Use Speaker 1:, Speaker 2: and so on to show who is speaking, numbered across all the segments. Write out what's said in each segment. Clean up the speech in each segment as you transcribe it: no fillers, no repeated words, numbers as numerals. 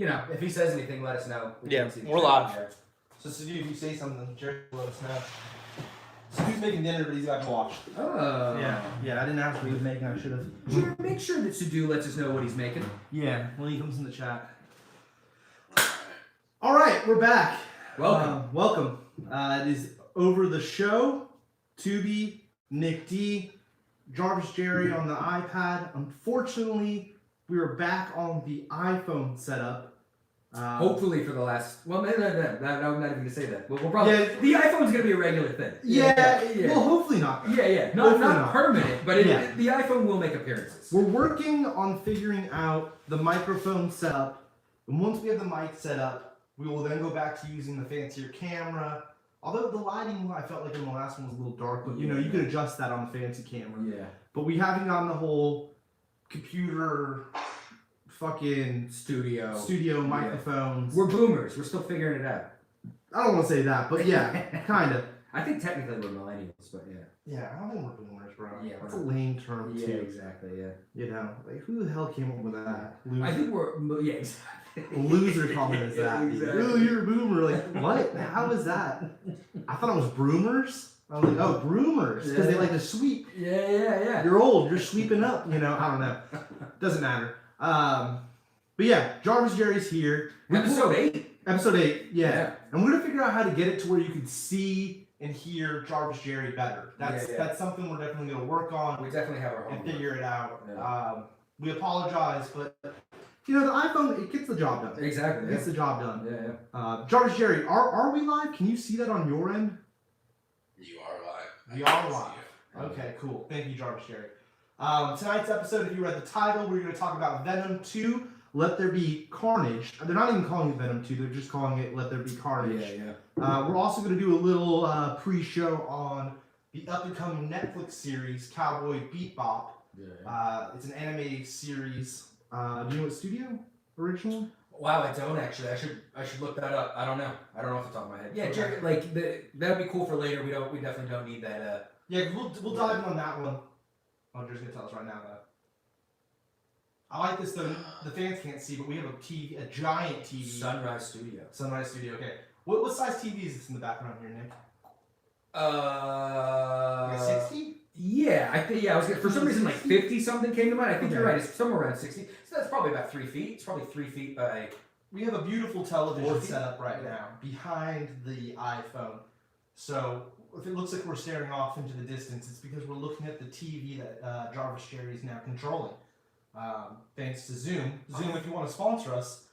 Speaker 1: if he says anything, let us know.
Speaker 2: We're live.
Speaker 3: So Sadu, if you say something, Jerry will let us know. Sadu's making dinner, but he's got to watch.
Speaker 1: Oh.
Speaker 3: Yeah, I didn't ask what he was making, I should have.
Speaker 1: Yeah, make sure that Sadu lets us know what he's making.
Speaker 3: Yeah, when he comes in the chat. Alright, we're back.
Speaker 1: Welcome.
Speaker 3: It is Over the Show. Tubi, Nick D, Jarvis Jerry on the iPad. Unfortunately, we are back on the iPhone setup.
Speaker 1: Hopefully for the last... Well, no, I'm not even going to say that. We'll probably... Yeah, the iPhone's going to be a regular thing.
Speaker 3: Yeah. Well, hopefully not.
Speaker 1: Yeah. Not permanent, but the iPhone will make appearances.
Speaker 3: We're working on figuring out the microphone setup. And once we have the mic set up, we will then go back to using the fancier camera. Although the lighting, I felt like in the last one was a little dark, but you could adjust that on the fancy camera.
Speaker 1: Yeah.
Speaker 3: But we haven't gotten the whole computer... fucking studio microphones.
Speaker 1: We're boomers. We're still figuring it out.
Speaker 3: I don't want to say that, but yeah, kind of.
Speaker 1: I think technically we're millennials, but yeah.
Speaker 3: Yeah, I don't think we're boomers, bro.
Speaker 1: Yeah,
Speaker 3: that's a lame term too.
Speaker 1: Yeah, exactly. Yeah.
Speaker 3: Like who the hell came up with that?
Speaker 1: Loser. I think we're exactly.
Speaker 3: Loser comment is that?
Speaker 1: Exactly.
Speaker 3: Oh, you're a boomer. Like what? How is that? I thought it was broomers. I was like, oh, broomers, because they like to sweep.
Speaker 1: Yeah.
Speaker 3: You're old. You're sweeping up. I don't know. Doesn't matter. But yeah, Jarvis Jerry's here.
Speaker 1: Episode 8.
Speaker 3: Episode 8, yeah. And we're gonna figure out how to get it to where you can see and hear Jarvis Jerry better. That's something we're definitely gonna work on.
Speaker 1: We definitely have our homework.
Speaker 3: And figure it out.
Speaker 1: Yeah.
Speaker 3: We apologize, but the iPhone, it gets the job done.
Speaker 1: Exactly.
Speaker 3: It gets the job done.
Speaker 1: Yeah.
Speaker 3: Jarvis Jerry, are we live? Can you see that on your end?
Speaker 4: You are live.
Speaker 3: We are live. Okay, cool. Thank you, Jarvis Jerry. Tonight's episode, if you read the title, we're going to talk about Venom 2, Let There Be Carnage. They're not even calling it Venom 2, they're just calling it Let There Be Carnage.
Speaker 1: Yeah.
Speaker 3: We're also going to do a little pre-show on the up-and-coming Netflix series, Cowboy, Bebop.
Speaker 1: Yeah.
Speaker 3: It's an anime series. Do you know what studio? Original?
Speaker 1: Wow, I don't actually. I should look that up. I don't know. I don't know off the top of my head. Yeah, Jerry, that'd be cool for later. We definitely don't need that.
Speaker 3: Yeah, we'll dive in on that one. Oh, Jerry's gonna tell us right now, though. I like this, though. The fans can't see, but we have a giant TV.
Speaker 1: Sunrise Studio.
Speaker 3: Okay. What size TV is this in the background here, Nick? 60?
Speaker 1: Yeah, I think. Yeah, I was for some reason 50 something came to mind. I think you're right. It's somewhere around 60. So that's probably about 3 feet. It's probably 3 feet by.
Speaker 3: We have a beautiful television set up right now behind the iPhone. So if it looks like we're staring off into the distance, it's because we're looking at the TV that Jarvis Jerry is now controlling. Thanks to Zoom. Zoom, if you want to sponsor us,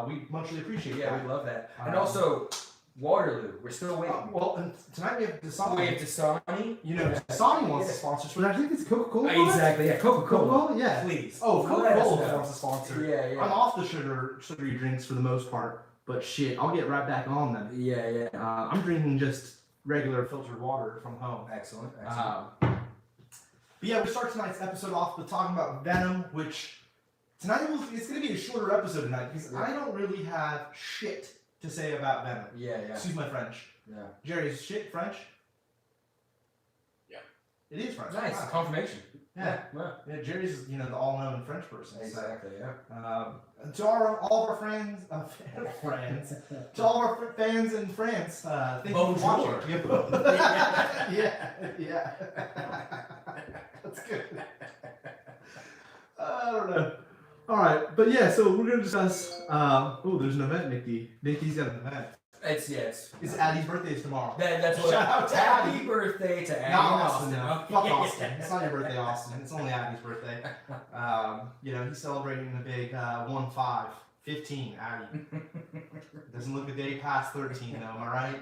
Speaker 3: we muchly appreciate that.
Speaker 1: Yeah, we love that. And also, Waterloo. We're still waiting.
Speaker 3: And tonight we have Dasani.
Speaker 1: We have Dasani.
Speaker 3: Dasani wants to sponsor us, but I think it's Coca-Cola.
Speaker 1: Exactly, yeah. Coca-Cola.
Speaker 3: Yeah.
Speaker 1: Please.
Speaker 3: Oh, Coca-Cola wants to sponsor.
Speaker 1: Yeah.
Speaker 3: I'm off the sugary drinks for the most part, but shit, I'll get right back on them.
Speaker 1: Yeah.
Speaker 3: I'm drinking just regular filtered water from home.
Speaker 1: Excellent.
Speaker 3: But yeah, we start tonight's episode off with talking about Venom, which tonight it's going to be a shorter episode tonight because I don't really have shit to say about Venom.
Speaker 1: Yeah.
Speaker 3: Excuse my French.
Speaker 1: Yeah.
Speaker 3: Jerry, is shit French?
Speaker 4: Yeah.
Speaker 3: It is French.
Speaker 1: Nice.
Speaker 3: Wow.
Speaker 1: Confirmation.
Speaker 3: Yeah. Jerry's the all-known French person.
Speaker 1: Exactly.
Speaker 3: So. To all of our friends, to all of our fans in France, thank you for watching. Yeah. That's good. I don't know. All right, but yeah, so we're gonna discuss. There's an event, Nicky. Nicky's got an event. It's Addie's birthday tomorrow.
Speaker 1: That's what.
Speaker 3: Shout out to
Speaker 1: Happy
Speaker 3: Addie.
Speaker 1: birthday to Addie.
Speaker 3: Not Austin. No. Fuck Austin. It's not your birthday, Austin. It's only Addie's birthday. He's celebrating the big 15, Addie. Doesn't look a day past 13 though, am I right?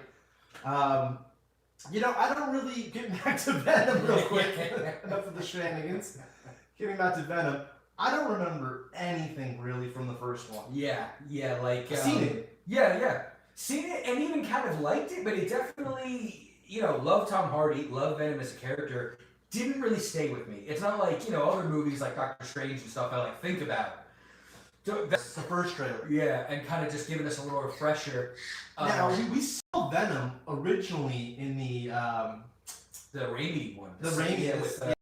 Speaker 3: I don't really get back to Venom real quick. Enough of the shenanigans. Getting back to Venom. I don't remember anything really from the first one.
Speaker 1: Yeah,
Speaker 3: Seen it.
Speaker 1: Yeah. Seen it and even kind of liked it, but it definitely, love Tom Hardy, love Venom as a character, didn't really stay with me. It's not like, other movies like Doctor Strange and stuff I think about. So
Speaker 3: that's the first trailer.
Speaker 1: Yeah, and kind of just giving us a little refresher.
Speaker 3: Now, we saw Venom originally in the
Speaker 1: Raimi one.
Speaker 3: The Raimi.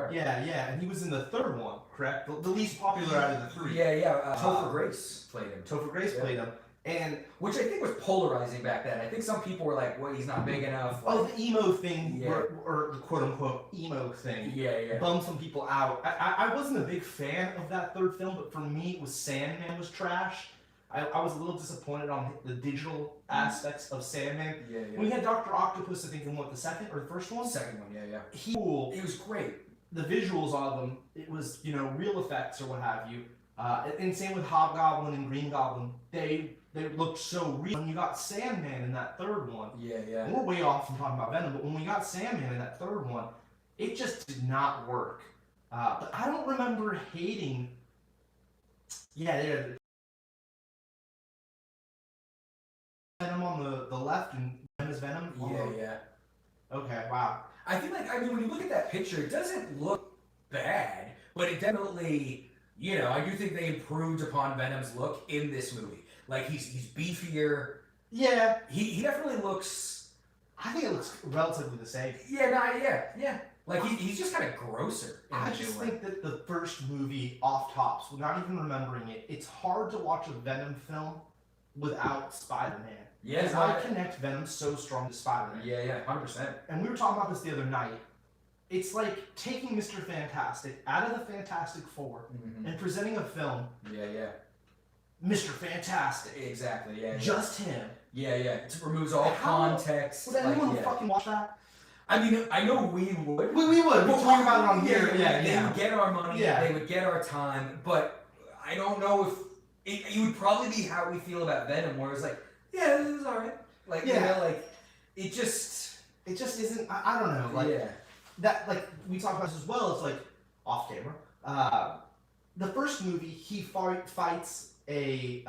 Speaker 1: Right.
Speaker 3: Yeah, and he was in the third one, correct? The least popular out of the three.
Speaker 1: Yeah. Topher Grace played him.
Speaker 3: Topher Grace played him. And
Speaker 1: which I think was polarizing back then. I think some people were like, well, he's not big enough. Like,
Speaker 3: the emo thing,
Speaker 1: Yeah.
Speaker 3: or the quote-unquote emo thing,
Speaker 1: yeah.
Speaker 3: bummed some people out. I wasn't a big fan of that third film, but for me, it was Sandman was trash. I was a little disappointed on the digital aspects of Sandman.
Speaker 1: Yeah.
Speaker 3: We had Dr. Octopus, I think, in the second or the first one?
Speaker 1: Second one, yeah.
Speaker 3: It
Speaker 1: was great.
Speaker 3: The visuals of them, it was, real effects or what have you. And same with Hobgoblin and Green Goblin. They looked so real. When you got Sandman in that third one,
Speaker 1: Yeah.
Speaker 3: and we're way off from talking about Venom, but when we got Sandman in that third one, it just did not work. But I don't remember hating. Yeah, Venom on the left and Venom is Venom.
Speaker 1: Yeah.
Speaker 3: Okay, wow.
Speaker 1: I feel like, when you look at that picture, it doesn't look bad, but it definitely, I do think they improved upon Venom's look in this movie. Like, he's beefier.
Speaker 3: Yeah.
Speaker 1: He definitely looks...
Speaker 3: I think it looks relatively the same.
Speaker 1: Yeah. Like, he's just kind of grosser.
Speaker 3: I just think that the first movie, off tops, without even remembering it, it's hard to watch a Venom film without Spider-Man.
Speaker 1: Yeah,
Speaker 3: Because I connect Venom so strong to Spider-Man.
Speaker 1: Yeah, 100%.
Speaker 3: And we were talking about this the other night. It's like taking Mr. Fantastic out of the Fantastic Four and presenting a film.
Speaker 1: Yeah.
Speaker 3: Mr. Fantastic.
Speaker 1: Exactly, yeah.
Speaker 3: Just him.
Speaker 1: Yeah. It removes all context.
Speaker 3: Would anyone fucking watch that?
Speaker 1: I mean, I know we would.
Speaker 3: We would. We talk about it on here.
Speaker 1: They would get our money.
Speaker 3: Yeah.
Speaker 1: They would get our time. But I don't know if... It would probably be how we feel about Venom, where it's like, yeah, this is alright. Like, it just...
Speaker 3: It just isn't... I don't know. Like, that, like, we talked about this as well. It's like, off camera. The first movie, he fights a...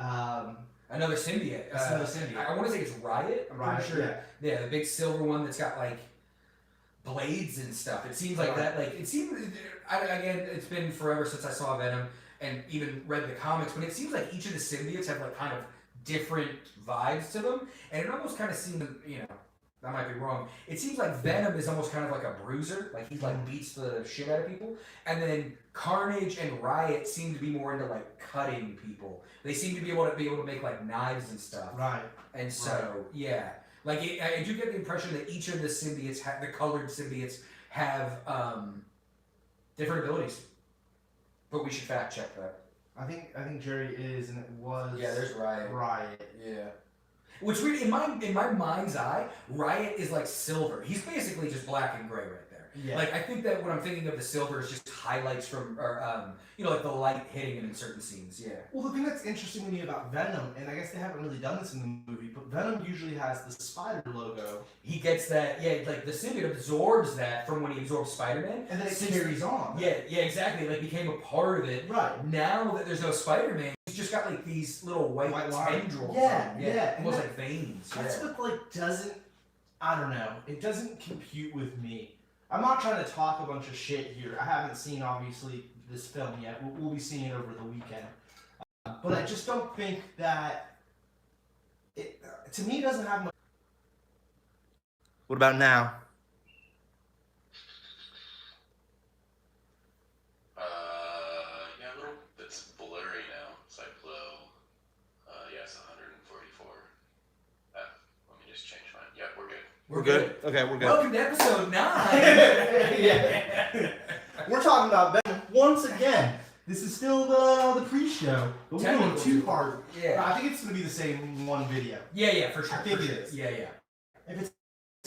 Speaker 1: another symbiote.
Speaker 3: Another symbiote.
Speaker 1: I want to say it's Riot. I'm pretty sure. Yeah, the big silver one that's got, like, blades and stuff. It seems like that. Like, it seems... Again, it's been forever since I saw Venom and even read the comics, but it seems like each of the symbiotes have, like, kind of different vibes to them, and it almost kind of seems, that might be wrong. It seems like Venom is almost kind of like a bruiser, like he like beats the shit out of people, and then Carnage and Riot seem to be more into like cutting people. They seem to be able to make like knives and stuff.
Speaker 3: Right.
Speaker 1: And so like I do get the impression that each of the symbiotes, the colored symbiotes, have different abilities. But we should fact check that.
Speaker 3: I think Jerry is, and it was.
Speaker 1: Yeah, there's Riot.
Speaker 3: Riot.
Speaker 1: Yeah. Which in my mind's eye, Riot is like silver. He's basically just black and gray right there.
Speaker 3: Yeah.
Speaker 1: Like, I think that when I'm thinking of the silver is just highlights from, or like the light hitting him in certain scenes. Yeah.
Speaker 3: Well, the thing that's interesting to me about Venom, and I guess they haven't really done this in the movie, but Venom usually has the spider logo.
Speaker 1: He gets that. Yeah, like the symbiote absorbs that from when he absorbed Spider-Man,
Speaker 3: and then it carries on.
Speaker 1: Yeah, exactly. Like became a part of it.
Speaker 3: Right.
Speaker 1: Now that there's no Spider-Man, he's just got like these little white tendrils.
Speaker 3: Yeah.
Speaker 1: Almost like veins.
Speaker 3: That's what like doesn't. I don't know. It doesn't compute with me. I'm not trying to talk a bunch of shit here. I haven't seen, obviously, this film yet. We'll be seeing it over the weekend. But I just don't think that... to me, it doesn't have much... What about now?
Speaker 4: Yeah, a little bit's blurry now. It's like low. It's 144. Let me just change mine. Yep, we're good.
Speaker 3: We're good? Okay, we're good.
Speaker 1: Welcome to episode 9.
Speaker 3: Yeah. We're talking about Venom once again. This is still the pre-show, but we're doing two-part.
Speaker 1: Yeah.
Speaker 3: I think it's going to be the same one video.
Speaker 1: Yeah, for sure.
Speaker 3: I think it is.
Speaker 1: Yeah.
Speaker 3: If it's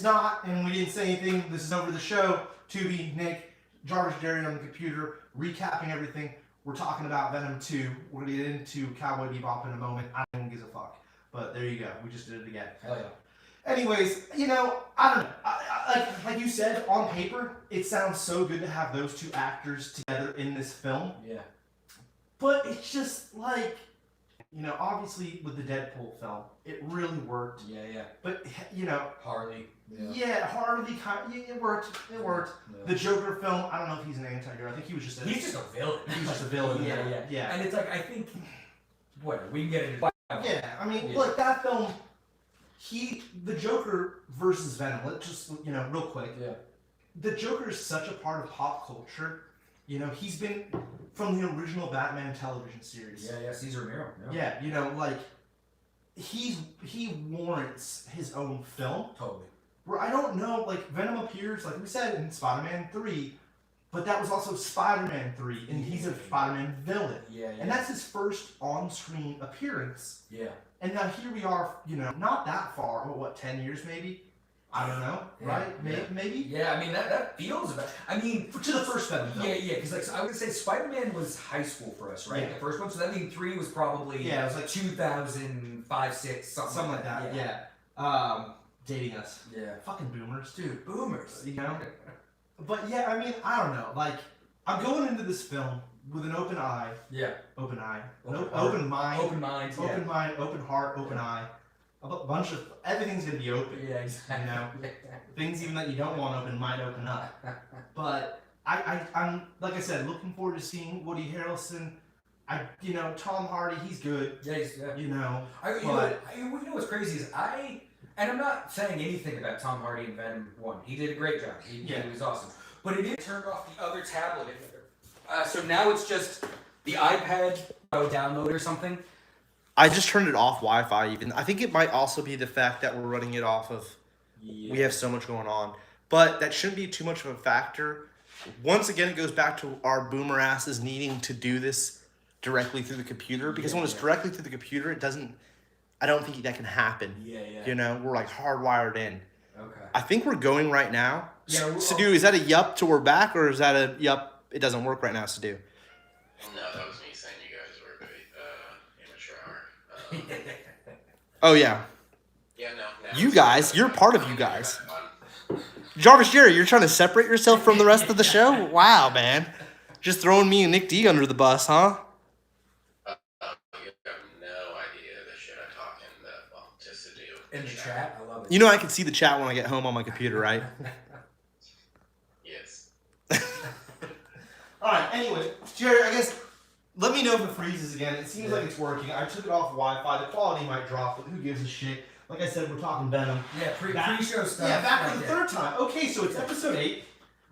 Speaker 3: not, and we didn't say anything, this is over the show. Tubi, Nick, Jarvis, Jerry on the computer, recapping everything. We're talking about Venom 2. We're going to get into Cowboy Bebop in a moment. I don't give a fuck. But there you go. We just did it again.
Speaker 1: Hell yeah.
Speaker 3: Anyways, I don't know. Like you said, on paper, it sounds so good to have those two actors together in this film.
Speaker 1: Yeah.
Speaker 3: But it's just like, obviously with the Deadpool film, it really worked.
Speaker 1: Yeah.
Speaker 3: But,
Speaker 1: Harley.
Speaker 3: Harley, it worked. It worked. Yeah. The Joker film, I don't know if he's an anti-hero. I think he was just
Speaker 1: He's just a villain.
Speaker 3: He was just a villain. Yeah.
Speaker 1: And it's like, I think, whatever, we can get into
Speaker 3: Yeah, I mean, look, that film... the Joker versus Venom, let's just, real quick.
Speaker 1: Yeah.
Speaker 3: the Joker is such a part of pop culture. You know, he's been from the original Batman television series.
Speaker 1: Yeah, Cesar Romero.
Speaker 3: Yeah, you know, like he warrants his own film.
Speaker 1: Totally.
Speaker 3: Where I don't know, like Venom appears, like we said, in Spider-Man 3, but that was also Spider-Man 3, and he's a Spider-Man villain.
Speaker 1: Yeah.
Speaker 3: And that's his first on-screen appearance.
Speaker 1: Yeah.
Speaker 3: And now here we are, you know, not that far, but what, 10 years maybe? I don't know, right? Maybe?
Speaker 1: Yeah, I mean, that feels about. I mean,
Speaker 3: to the first Venom film.
Speaker 1: Yeah, because like so I would say Spider-Man was high school for us, right?
Speaker 3: Yeah.
Speaker 1: The first one, so that means 3 was probably
Speaker 3: it was like
Speaker 1: 2005, 6, something
Speaker 3: like that. Yeah. Dating us.
Speaker 1: Yeah.
Speaker 3: Fucking boomers.
Speaker 1: Dude, boomers.
Speaker 3: You know? But yeah, I mean, I don't know. Like, I'm going into this film with an open eye.
Speaker 1: Yeah.
Speaker 3: Open eye.
Speaker 1: Open
Speaker 3: mind.
Speaker 1: Open mind.
Speaker 3: Open mind, open heart, open eye. A bunch of everything's gonna be open.
Speaker 1: Yeah, exactly.
Speaker 3: You know, things even that you don't want open might open up. But I'm like I said, looking forward to seeing Woody Harrelson. Tom Hardy, he's good.
Speaker 1: Yeah,
Speaker 3: You know,
Speaker 1: you know what's crazy is and I'm not saying anything about Tom Hardy in Venom 1. He did a great job. He was awesome. But it is turned off the other tablet. So now it's just the iPad download or something.
Speaker 3: I just turned it off Wi-Fi even. I think it might also be the fact that we're running it off of, we have so much going on. But that shouldn't be too much of a factor. Once again, it goes back to our boomer asses needing to do this directly through the computer. Because when it's directly through the computer, I don't think that can happen.
Speaker 1: Yeah.
Speaker 3: You know, we're like hardwired in.
Speaker 1: Okay.
Speaker 3: I think we're going right now.
Speaker 1: Yeah.
Speaker 3: Sadu, is that a yup till we're back, or is that a yup, it doesn't work right now, Sadu?
Speaker 4: No, that was me saying you guys were a bit immature.
Speaker 3: Oh, yeah.
Speaker 4: Yeah, no.
Speaker 3: You guys, you're part of you guys. Jarvis Jerry, you're trying to separate yourself from the rest of the show? Wow, man. Just throwing me and Nick D under the bus, huh?
Speaker 4: You have no idea the shit I talk just to do.
Speaker 1: In the chat, I love it.
Speaker 3: You know I can see the chat when I get home on my computer, right?
Speaker 4: Yes. Alright,
Speaker 3: anyway, Jerry, I guess, let me know if it freezes again. It seems like it's working. I took it off Wi-Fi. The quality might drop, but who gives a shit? Like I said, we're talking Venom.
Speaker 1: Yeah, pre-show stuff.
Speaker 3: Yeah, back for the third time. Okay, so it's episode 8.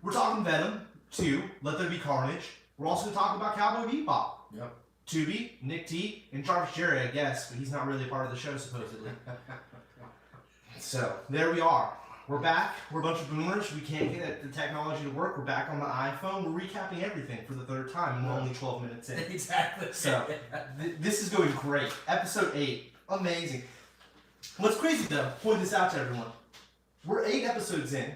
Speaker 3: We're talking Venom 2, Let There Be Carnage. We're also talking about Cowboy Bebop.
Speaker 1: Yep.
Speaker 3: Tubi, Nick T, and Jarvis Jerry, I guess, but he's not really a part of the show, supposedly. So, there we are. We're back. We're a bunch of boomers. We can't get the technology to work. We're back on the iPhone. We're recapping everything for the third time, and we're only 12 minutes in.
Speaker 1: Exactly.
Speaker 3: So, this is going great. Episode 8. Amazing. What's crazy, though, point this out to everyone. We're 8 episodes in.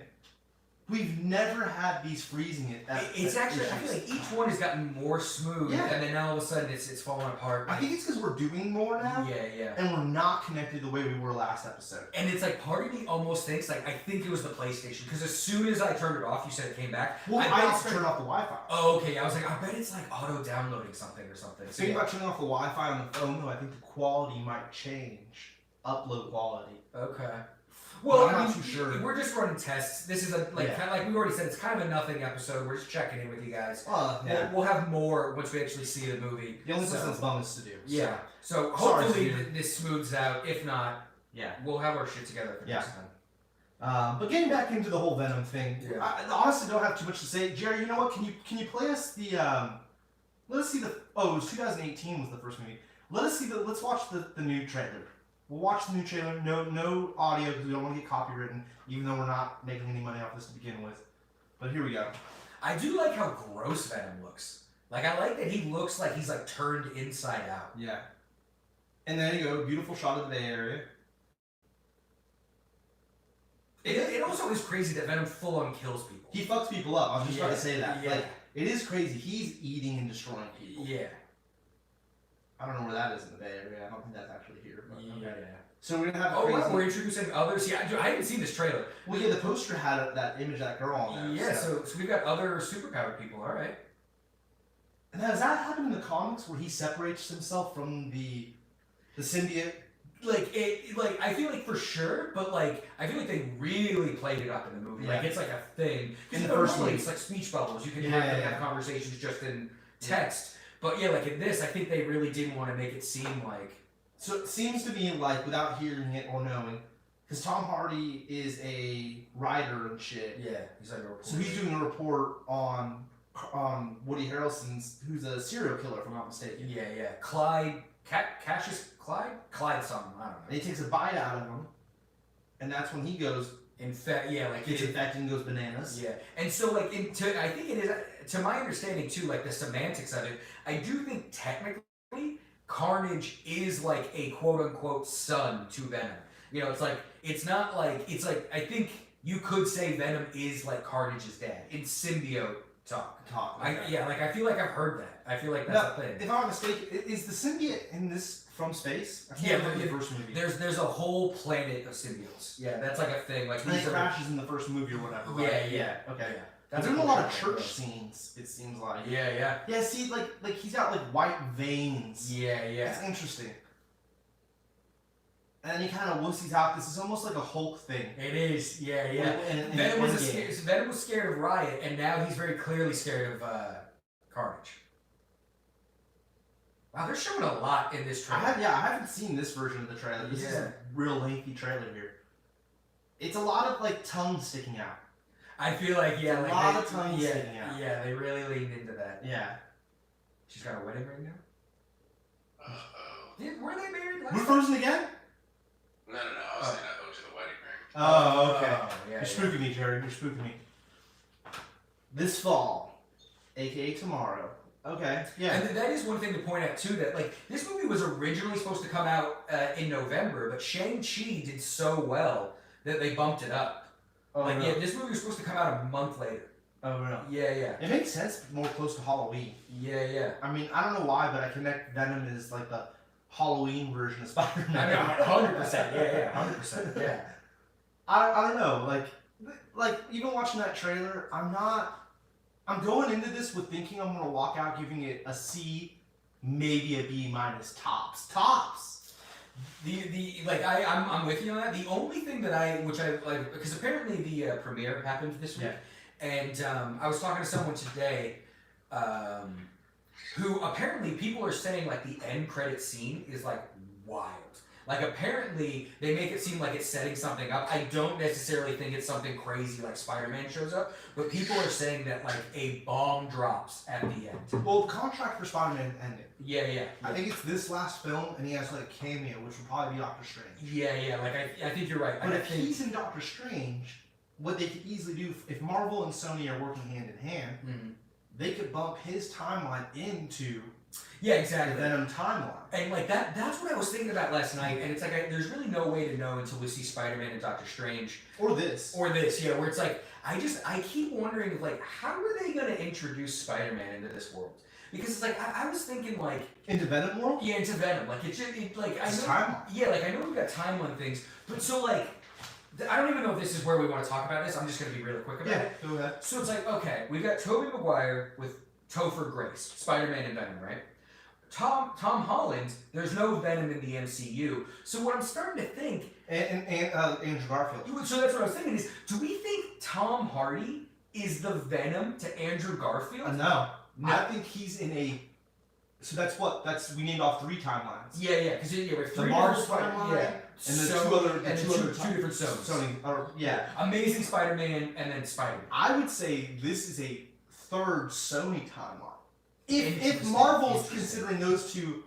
Speaker 3: We've never had these freezing it.
Speaker 1: It's actually, I feel like each one has gotten more smooth, and then all of a sudden it's falling apart.
Speaker 3: I think it's because we're doing more now.
Speaker 1: Yeah.
Speaker 3: And we're not connected the way we were last episode.
Speaker 1: And it's like part of me almost thinks like I think it was the PlayStation because as soon as I turned it off, you said it came back.
Speaker 3: Well, I also turned off the Wi-Fi.
Speaker 1: Oh, okay. I was like, I bet it's like auto downloading something or something.
Speaker 3: Thinking about turning off the Wi-Fi on the phone, though, I think the quality might change. Upload quality.
Speaker 1: Okay. Well,
Speaker 3: I'm not too sure.
Speaker 1: We're just running tests. This is kind of like we already said. It's kind of a nothing episode. We're just checking in with you guys. We'll have more once we actually see the movie.
Speaker 3: The only person that's bonus to do.
Speaker 1: Yeah. So hopefully this smooths out. If not, we'll have our shit together for next time.
Speaker 3: But getting back into the whole Venom thing, I honestly don't have too much to say. Jerry, you know what? Can you play us the? Let us see the. Oh, it was 2018 was the first movie. Let's watch the new trailer. We'll watch the new trailer. No audio because we don't want to get copywritten, even though we're not making any money off this to begin with. But here we go.
Speaker 1: I do like how gross Venom looks. Like I like that he looks like he's like turned inside out.
Speaker 3: Yeah. And there you go, beautiful shot of the Bay Area.
Speaker 1: It also is crazy that Venom full on kills people.
Speaker 3: He fucks people up. I was just about to say that.
Speaker 1: Yeah.
Speaker 3: Like, it is crazy. He's eating and destroying people.
Speaker 1: Yeah.
Speaker 3: I don't know where that is in the Bay Area. I don't think that's actually here. But
Speaker 1: Yeah.
Speaker 3: Okay. So we're gonna have.
Speaker 1: Wow, we're introducing others. Yeah, I haven't seen this trailer.
Speaker 3: Well, yeah, the poster had that image of that girl on there.
Speaker 1: Yeah, so we've got other superpowered people. All right.
Speaker 3: And now, does that happen in the comics where he separates himself from the symbiote?
Speaker 1: I feel like for sure, but I feel like they really played it up in the movie.
Speaker 3: Yeah.
Speaker 1: Like it's like a thing.
Speaker 3: In the first movie,
Speaker 1: it's like speech bubbles. You can
Speaker 3: have
Speaker 1: conversations just in text. But yeah, like in this, I think they really didn't want to make it seem like.
Speaker 3: So it seems to be like, without hearing it or knowing, Because Tom Hardy is a writer and shit.
Speaker 1: Yeah, he's like a reporter.
Speaker 3: So he's doing a report on Woody Harrelson's, who's a serial killer, if I'm not mistaken.
Speaker 1: Yeah. Clyde, Cassius Clyde? Clyde something, I don't know.
Speaker 3: And he takes a bite out of him, and that's when he goes, gets infected and goes bananas.
Speaker 1: Yeah, and so like, I think it is, to my understanding too, like the semantics of it, I do think technically Carnage is like a quote unquote son to Venom. You know, it's not like, I think you could say Venom is like Carnage's dad. It's symbiote talk.
Speaker 3: Okay.
Speaker 1: I feel like I've heard that. I feel like that's a thing.
Speaker 3: If I'm not mistaken, is the symbiote in this from space? I can't remember the first movie.
Speaker 1: There's a whole planet of symbiotes. Yeah, that's like a thing. Like
Speaker 3: and he crashes in the first movie or whatever. Right?
Speaker 1: Yeah.
Speaker 3: Okay.
Speaker 1: Yeah.
Speaker 3: There's a lot of church scenes. It seems like.
Speaker 1: Yeah.
Speaker 3: Yeah. See, like he's got like white veins.
Speaker 1: Yeah.
Speaker 3: That's interesting. And then he kind of wussies out. This is almost like a Hulk thing.
Speaker 1: It is. Yeah.
Speaker 3: Venom
Speaker 1: was scared of Riot, and now he's very clearly scared of Carnage. Wow, they're showing a lot in this trailer.
Speaker 3: I haven't seen this version of the trailer. This is a real lengthy trailer here. It's a lot of like tongue sticking out.
Speaker 1: I feel like
Speaker 3: a lot of tongue sticking out.
Speaker 1: Yeah, they really leaned into that.
Speaker 3: Yeah.
Speaker 1: She's got a wedding ring now. Were they married last
Speaker 3: We're frozen again?
Speaker 4: No. I was saying I thought it was the wedding ring.
Speaker 3: Oh, okay.
Speaker 1: Yeah,
Speaker 3: You're spooking me, Jared. You're spooking me. This fall, aka tomorrow. Okay. Yeah.
Speaker 1: And that is one thing to point out too. That like this movie was originally supposed to come out in November, but Shang-Chi did so well that they bumped it up.
Speaker 3: Oh,
Speaker 1: like
Speaker 3: really?
Speaker 1: yeah, this movie was supposed to come out a month later.
Speaker 3: Oh, really?
Speaker 1: Yeah.
Speaker 3: It makes sense more close to Halloween.
Speaker 1: Yeah.
Speaker 3: I mean, I don't know why, but I connect Venom as like the Halloween version of Spider-Man.
Speaker 1: I know, 100%. Yeah, 100%. Yeah.
Speaker 3: I don't know. Like even watching that trailer, I'm going into this with thinking I'm gonna walk out giving it a C, maybe a B minus tops.
Speaker 1: I'm with you on that. The only thing that I like, because apparently the premiere happened this week, and I was talking to someone today, who apparently people are saying like the end credit scene is like wild. Like apparently they make it seem like it's setting something up. I don't necessarily think it's something crazy like Spider-Man shows up, but people are saying that like a bomb drops at the end.
Speaker 3: Well, the contract for Spider-Man ended.
Speaker 1: Yeah.
Speaker 3: I think it's this last film, and he has like a cameo, which will probably be Doctor Strange.
Speaker 1: Yeah. Like I think you're right.
Speaker 3: But if he's in Doctor Strange, what they could easily do, if Marvel and Sony are working hand in hand, they could bump his timeline into
Speaker 1: exactly.
Speaker 3: the Venom timeline.
Speaker 1: And like that's what I was thinking about last night, and it's like there's really no way to know until we see Spider-Man and Doctor Strange.
Speaker 3: Or this,
Speaker 1: where it's like, I keep wondering if like, how are they going to introduce Spider-Man into this world? Because it's like, I was thinking like...
Speaker 3: Into Venom world?
Speaker 1: Yeah, into Venom. Like, it's
Speaker 3: timeline.
Speaker 1: Yeah, like I know we've got timeline things, but so like, I don't even know if this is where we want to talk about this. I'm just going to be really quick about it.
Speaker 3: Go ahead.
Speaker 1: So it's like, okay, we've got Tobey Maguire with Topher Grace, Spider-Man and Venom, right? Tom Holland, there's no Venom in the MCU. So what I'm starting to think...
Speaker 3: And Andrew Garfield.
Speaker 1: So that's what I was thinking is, do we think Tom Hardy is the Venom to Andrew Garfield?
Speaker 3: No. I think he's in a... So we named off 3 timelines.
Speaker 1: Yeah, because we're 3
Speaker 3: the Marvel timeline, and then two
Speaker 1: different zones.
Speaker 3: Sony,
Speaker 1: Amazing Spider-Man and then Spider-Man.
Speaker 3: I would say this is a 3rd Sony timeline. If Marvel's considering those 2,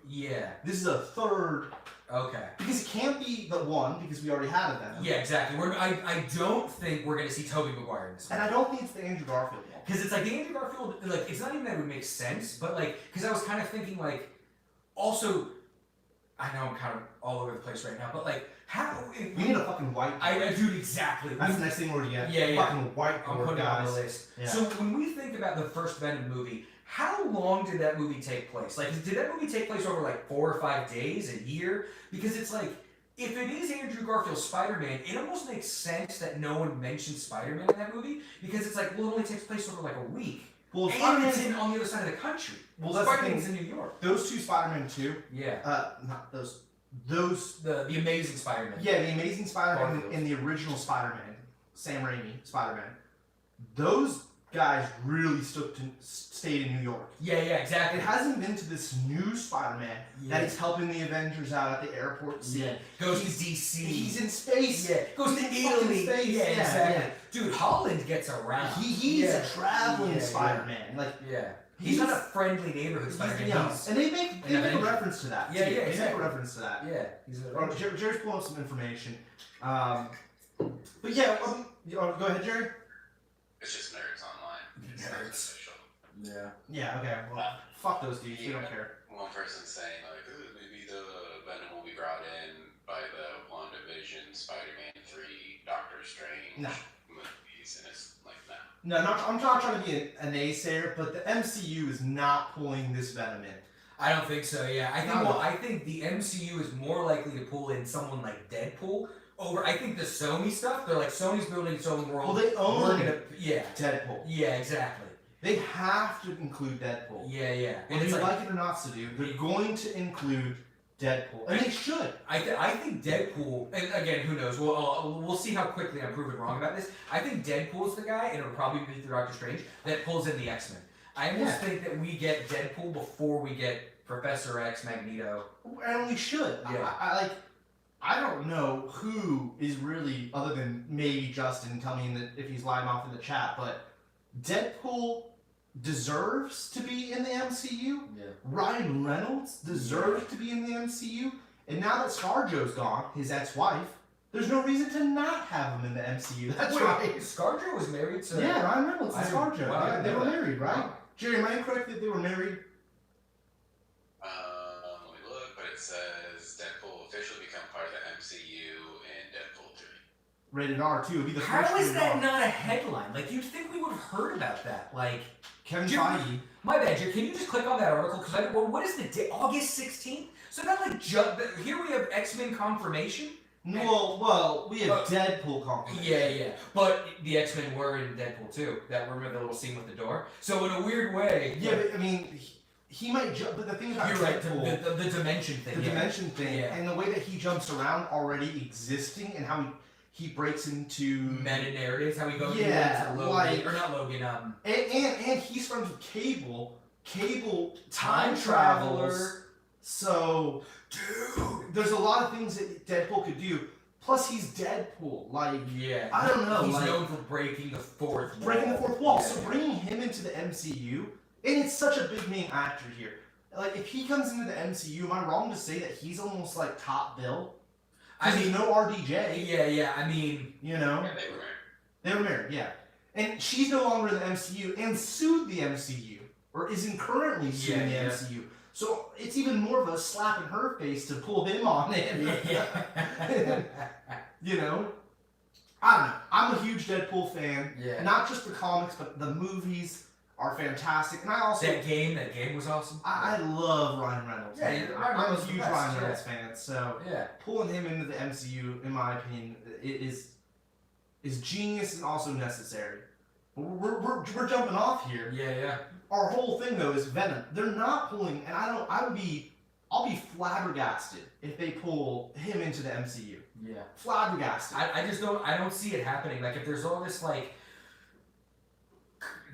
Speaker 3: this is a 3rd.
Speaker 1: Okay.
Speaker 3: Because it can't be the one, because we already had a Venom.
Speaker 1: Yeah, exactly. I don't think we're going to see Tobey Maguire in this one.
Speaker 3: And I don't think it's the Andrew Garfield one.
Speaker 1: Because it's like the Andrew Garfield, like, it's not even that it would make sense, but like, because I was kind of thinking like, also, I know I'm kind of all over the place right now, but like, how...
Speaker 3: We need a fucking whiteboard.
Speaker 1: Dude, exactly.
Speaker 3: That's the next thing we're going to get.
Speaker 1: Yeah.
Speaker 3: Fucking whiteboard,
Speaker 1: I'm putting it on the list.
Speaker 3: Yeah.
Speaker 1: So when we think about the first Venom movie, how long did that movie take place? Like, did that movie take place over like 4 or 5 days, a year? Because it's like, if it is Andrew Garfield's Spider-Man, it almost makes sense that no one mentioned Spider-Man in that movie, because it's like, well, it only takes place over like a week.
Speaker 3: Well,
Speaker 1: and it's on the other side of the country.
Speaker 3: Well, that's
Speaker 1: Spider-Man's in New York.
Speaker 3: Those 2 Spider-Man 2.
Speaker 1: Yeah.
Speaker 3: Not those.
Speaker 1: The Amazing Spider-Man.
Speaker 3: Yeah, the Amazing Spider-Man and the original Spider-Man, Sam Raimi Spider-Man. Those guys really stayed in New York.
Speaker 1: Yeah, exactly.
Speaker 3: It hasn't been to this new Spider-Man that he's helping the Avengers out at the airport scene.
Speaker 1: Yeah. Goes to DC.
Speaker 3: He's in space.
Speaker 1: Yeah. Goes to Italy.
Speaker 3: Space.
Speaker 1: Yeah, exactly. Dude, Holland gets around.
Speaker 3: He's a traveling Spider-Man. Like,
Speaker 1: he's not a friendly neighborhood Spider-Man.
Speaker 3: And they make a reference to that.
Speaker 1: Yeah,
Speaker 3: too.
Speaker 1: exactly.
Speaker 3: They make a reference to that.
Speaker 1: Yeah.
Speaker 3: Jerry's pulling up some information. But yeah, go ahead, Jerry.
Speaker 4: It's just nerds online. It's not official.
Speaker 3: Yeah, okay. Well, fuck those dudes. We don't care.
Speaker 4: One person saying, like, ooh, maybe the Venom will be brought in by the WandaVision, Spider-Man 3, Doctor Strange movies, and it's like, no.
Speaker 3: No, I'm not trying to be a naysayer, but the MCU is not pulling this Venom in.
Speaker 1: I don't think so, yeah. I think the MCU is more likely to pull in someone like Deadpool over, I think the Sony stuff, they're like, Sony's building its own world.
Speaker 3: Well, they own
Speaker 1: Deadpool. Yeah, exactly.
Speaker 3: They have to include Deadpool.
Speaker 1: Yeah.
Speaker 3: Whether you like it or not, Sadu, they're going to include Deadpool. And they should.
Speaker 1: I think Deadpool, and again, who knows, we'll see how quickly I'm proven wrong about this. I think Deadpool's the guy, and it'll probably be through Doctor Strange, that pulls in the X-Men. I almost think that we get Deadpool before we get Professor X, Magneto.
Speaker 3: And we should.
Speaker 1: Yeah.
Speaker 3: I don't know who is really, other than maybe Justin, tell me if he's lying off in the chat, but Deadpool deserves to be in the MCU.
Speaker 1: Yeah.
Speaker 3: Ryan Reynolds deserves to be in the MCU. And now that ScarJo's gone, his ex-wife, there's no reason to not have him in the MCU. That's right.
Speaker 1: ScarJo was married to...
Speaker 3: Yeah, Ryan Reynolds and ScarJo.
Speaker 1: Wow,
Speaker 3: they were married, right?
Speaker 1: Wow.
Speaker 3: Jerry, am I incorrect that they were married?
Speaker 4: Let me look, but it says Deadpool officially become part of the MCU in Deadpool 3.
Speaker 3: Rated R, too. It'd be the
Speaker 1: How
Speaker 3: first
Speaker 1: is that
Speaker 3: rated R.
Speaker 1: not a headline? Like, you'd think we would have heard about that. Like...
Speaker 3: Kevin Feige.
Speaker 1: My bad, Jerry. Can you just click on that article? Because what is the date? August 16th? So that like here we have X-Men confirmation.
Speaker 3: Well, we have Deadpool confirmation.
Speaker 1: Yeah. But the X-Men were in Deadpool too. Remember the little scene with the door? So in a weird way.
Speaker 3: Yeah, but I mean, he might jump. But the thing about Deadpool,
Speaker 1: the dimension thing.
Speaker 3: The dimension thing, and the way that he jumps around already existing, and how he breaks into
Speaker 1: meta narratives, how he goes into Logan,
Speaker 3: like,
Speaker 1: or not Logan,
Speaker 3: and he's friends with Cable time traveler. So, dude, there's a lot of things that Deadpool could do. Plus, he's Deadpool. Like, I don't know.
Speaker 1: He's known for breaking the fourth wall.
Speaker 3: Breaking the fourth wall. So bringing him into the MCU, and it's such a big name actor here. Like, if he comes into the MCU, am I wrong to say that he's almost like top bill? I mean, no RDJ.
Speaker 1: Yeah. I mean,
Speaker 3: you know.
Speaker 4: Yeah, they were married.
Speaker 3: They were married, yeah. And she's no longer in the MCU and sued the MCU, or isn't currently suing the MCU. So it's even more of a slap in her face to pull him on it.
Speaker 1: Yeah.
Speaker 3: You know? I don't know. I'm a huge Deadpool fan.
Speaker 1: Yeah.
Speaker 3: Not just the comics, but the movies are fantastic. And I also...
Speaker 1: That game was awesome.
Speaker 3: I love Ryan Reynolds.
Speaker 1: Yeah,
Speaker 3: I'm a huge Ryan Reynolds fan. So
Speaker 1: yeah,
Speaker 3: pulling him into the MCU, in my opinion, is genius and also necessary. But we're jumping off here.
Speaker 1: Yeah.
Speaker 3: Our whole thing though is Venom. They're not pulling, and I'll be flabbergasted if they pull him into the MCU.
Speaker 1: Yeah.
Speaker 3: Flabbergasted.
Speaker 1: I just don't see it happening. Like if there's all this like,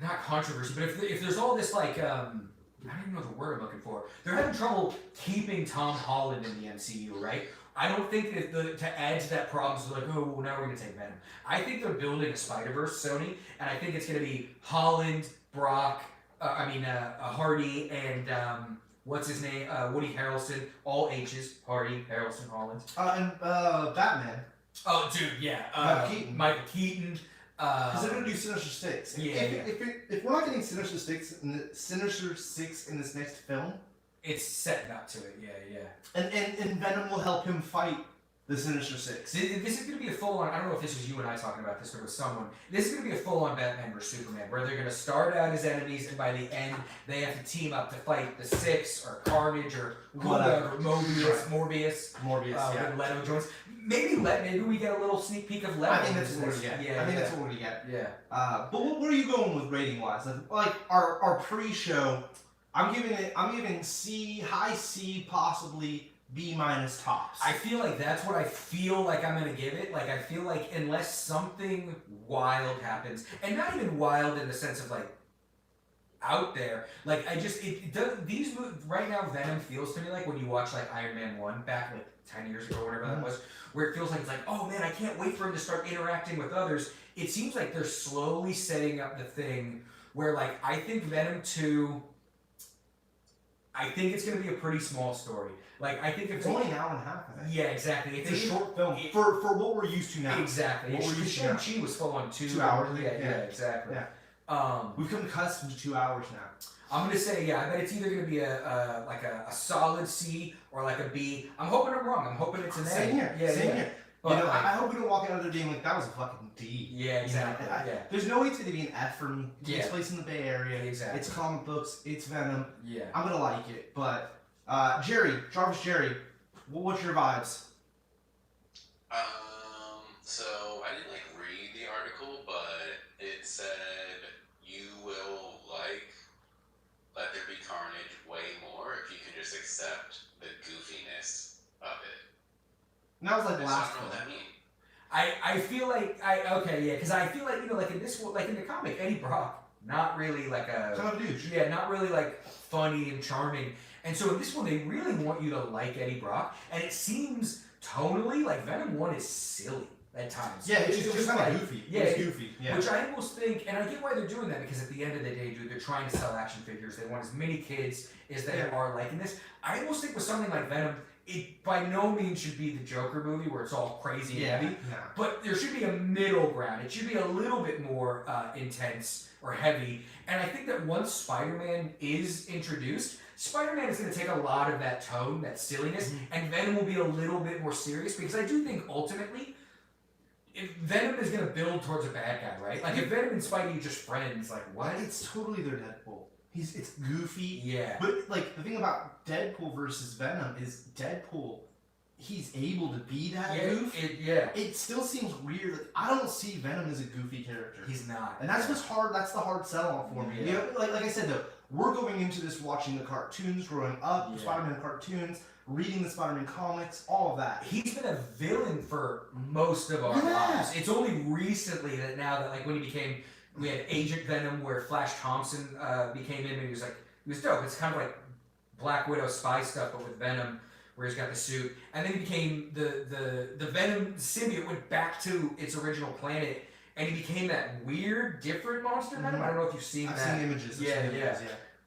Speaker 1: not controversy, but if there's all this like I don't even know the word I'm looking for. They're having trouble keeping Tom Holland in the MCU, right? I don't think that to add to that problem, so like, oh, well, now we're going to take Venom. I think they're building a Spider-Verse, Sony, and I think it's going to be Holland, Brock, Hardy, and what's his name? Woody Harrelson, all H's, Hardy, Harrelson, Holland.
Speaker 3: And Batman.
Speaker 1: Oh, dude, yeah. Michael Keaton.
Speaker 3: Because they're going to do Sinister Six.
Speaker 1: Yeah.
Speaker 3: If we're not getting Sinister Six in this next film,
Speaker 1: it's setting up to it, yeah.
Speaker 3: And Venom will help him fight the Sinister Six.
Speaker 1: This is going to be a full-on, I don't know if this was you and I talking about this or with someone, this is going to be a full-on Batman vs. Superman, where they're going to start out as enemies, and by the end, they have to team up to fight the Six, or Carnage, or whatever, Morbius,
Speaker 3: yeah.
Speaker 1: Leto joins. Maybe we get a little sneak peek of Leto.
Speaker 3: I think that's what we're going to get.
Speaker 1: Yeah,
Speaker 3: I think that's what we're going to get.
Speaker 1: Yeah.
Speaker 3: But where are you going with rating-wise? Like, our pre-show... I'm giving C, high C, possibly B- tops.
Speaker 1: I feel like that's what I feel like I'm gonna give it. Like I feel like unless something wild happens, and not even wild in the sense of like out there. Like I just it does these movies right now. Venom feels to me like when you watch like Iron Man 1 back like 10 years ago or whatever that was, where it feels like it's like, oh man, I can't wait for him to start interacting with others. It seems like they're slowly setting up the thing where like I think Venom 2. I think it's going to be a pretty small story. Like I think if
Speaker 3: it's only an hour and a half. I think.
Speaker 1: Yeah, exactly.
Speaker 3: It's a short film for what we're used to now.
Speaker 1: Exactly.
Speaker 3: What we're used to now.
Speaker 1: Shang-Chi was full on 2
Speaker 3: hours.
Speaker 1: Yeah, exactly.
Speaker 3: Yeah. We've come accustomed to 2 hours now.
Speaker 1: I'm gonna say I bet it's either gonna be a solid C or like a B. I'm hoping I'm wrong. I'm hoping it's an A.
Speaker 3: Same here.
Speaker 1: Yeah,
Speaker 3: Same here. But
Speaker 1: like,
Speaker 3: I hope we don't walk out of there being like that was a fucking D.
Speaker 1: Yeah, exactly.
Speaker 3: There's no way to be an F for me. It takes place in the Bay Area.
Speaker 1: Exactly.
Speaker 3: It's comic books. It's Venom.
Speaker 1: Yeah.
Speaker 3: I'm gonna like it, but Jarvis, what's your vibes?
Speaker 4: So I didn't read the article, but it said you will Let There Be Carnage way more if you can just accept the goofiness of it.
Speaker 3: And that was like the last
Speaker 4: I don't know what that means.
Speaker 1: I feel like because I feel like like in this like in the comic Eddie Brock not really like a
Speaker 3: kind of douche.
Speaker 1: Yeah, not really like funny and charming. And so in this one they really want you to like Eddie Brock, and it seems tonally like Venom 1 is silly at times.
Speaker 3: Yeah, it's just kind of goofy.
Speaker 1: Yeah,
Speaker 3: it's goofy. Yeah.
Speaker 1: Which I almost think, and I get why they're doing that, because at the end of the day, dude, they're trying to sell action figures. They want as many kids as they are liking this. I almost think with something like Venom, it by no means should be the Joker movie where it's all crazy and heavy.
Speaker 3: Yeah.
Speaker 1: But there should be a middle ground. It should be a little bit more intense or heavy. And I think that once Spider-Man is introduced, Spider-Man is going to take a lot of that tone, that silliness, and Venom will be a little bit more serious, because I do think ultimately, if Venom is going to build towards a bad guy, right? Like if Venom and Spidey are just friends, like what?
Speaker 3: It's totally their Deadpool. It's goofy.
Speaker 1: Yeah.
Speaker 3: But like the thing about Deadpool versus Venom is Deadpool, he's able to be that goof. It still seems weird. Like, I don't see Venom as a goofy character.
Speaker 1: He's not.
Speaker 3: And that's what's hard. That's the hard sell-off for me.
Speaker 1: Yeah.
Speaker 3: You know, like I said though, we're going into this watching the cartoons, growing up, the Spider-Man cartoons, reading the Spider-Man comics, all of that.
Speaker 1: He's been a villain for most of our lives. It's only recently that now that like when he became, we had Agent Venom where Flash Thompson became him, and he was dope. It's kind of like Black Widow spy stuff, but with Venom, where he's got the suit, and then he became the Venom symbiote went back to its original planet, and he became that weird, different monster Venom. I don't know if you've seen that.
Speaker 3: I've seen images.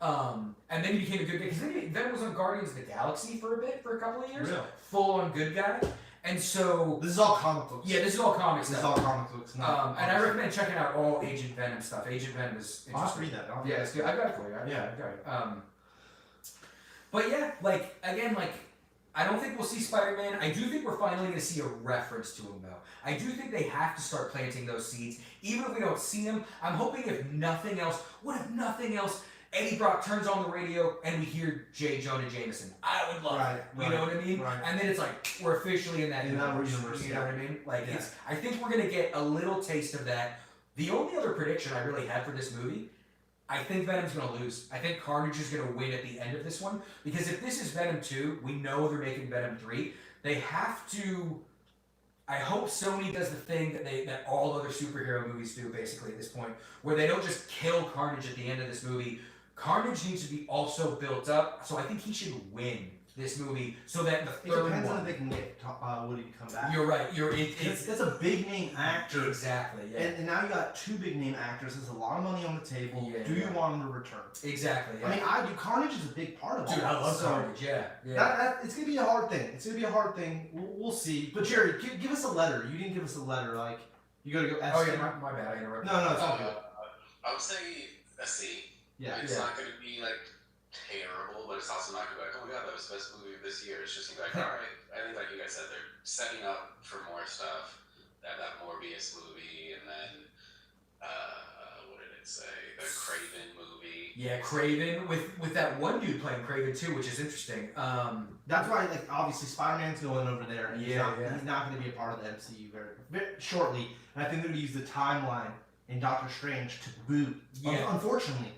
Speaker 1: And then he became a good guy, because then Venom was on Guardians of the Galaxy for a couple of years.
Speaker 3: Really?
Speaker 1: Full on good guy. And so
Speaker 3: this is all comic books.
Speaker 1: Yeah, this is all comics.
Speaker 3: This is all comic books.
Speaker 1: And I recommend checking out all Agent Venom stuff. Agent Venom is interesting.
Speaker 3: I'll have to read that.
Speaker 1: Yeah, it's good. I got it for you. I got it. But yeah, like again, like I don't think we'll see Spider-Man. I do think we're finally going to see a reference to him, though. I do think they have to start planting those seeds, even if we don't see them. I'm hoping, if nothing else, Eddie Brock turns on the radio and we hear J. Jonah Jameson. I would love it. You know what I mean?
Speaker 3: Right.
Speaker 1: And then it's like we're officially in that universe. You know what I mean? Like it's. I think we're gonna get a little taste of that. The only other prediction I really had for this movie, I think Venom's gonna lose. I think Carnage is gonna win at the end of this one, because if this is Venom 2, we know they're making Venom 3. They have to. I hope Sony does the thing that all other superhero movies do, basically, at this point, where they don't just kill Carnage at the end of this movie. Carnage needs to be also built up, so I think he should win this movie, so that the third one...
Speaker 3: It depends on if they can get Woody to come back.
Speaker 1: You're right.
Speaker 3: That's a big name actor.
Speaker 1: Exactly, yeah.
Speaker 3: And now you got two big name actors. There's a lot of money on the table. Do you want them to return?
Speaker 1: Exactly, yeah.
Speaker 3: I mean, Carnage is a big part of it.
Speaker 1: Dude, I love Carnage, yeah.
Speaker 3: It's going to be a hard thing. We'll see. But Jerry, give us a letter. You didn't give us a letter. Like, you got to go S.
Speaker 1: Oh, yeah, my bad. I interrupted.
Speaker 3: No, it's all good.
Speaker 4: I would say a C.
Speaker 3: Yeah.
Speaker 4: It's not going to be, terrible, but it's also not going to be like, oh my god, that was the best movie of this year. It's just going to be like, alright. I think, like you guys said, they're setting up for more stuff. They have that Morbius movie, and then, what did it say? The Craven movie.
Speaker 1: Yeah, Craven, with that one dude playing Craven too, which is interesting.
Speaker 3: That's why, obviously, Spider-Man's going over there, and he's not going to be a part of the MCU very shortly. And I think they're going to use the timeline in Doctor Strange to boot, unfortunately,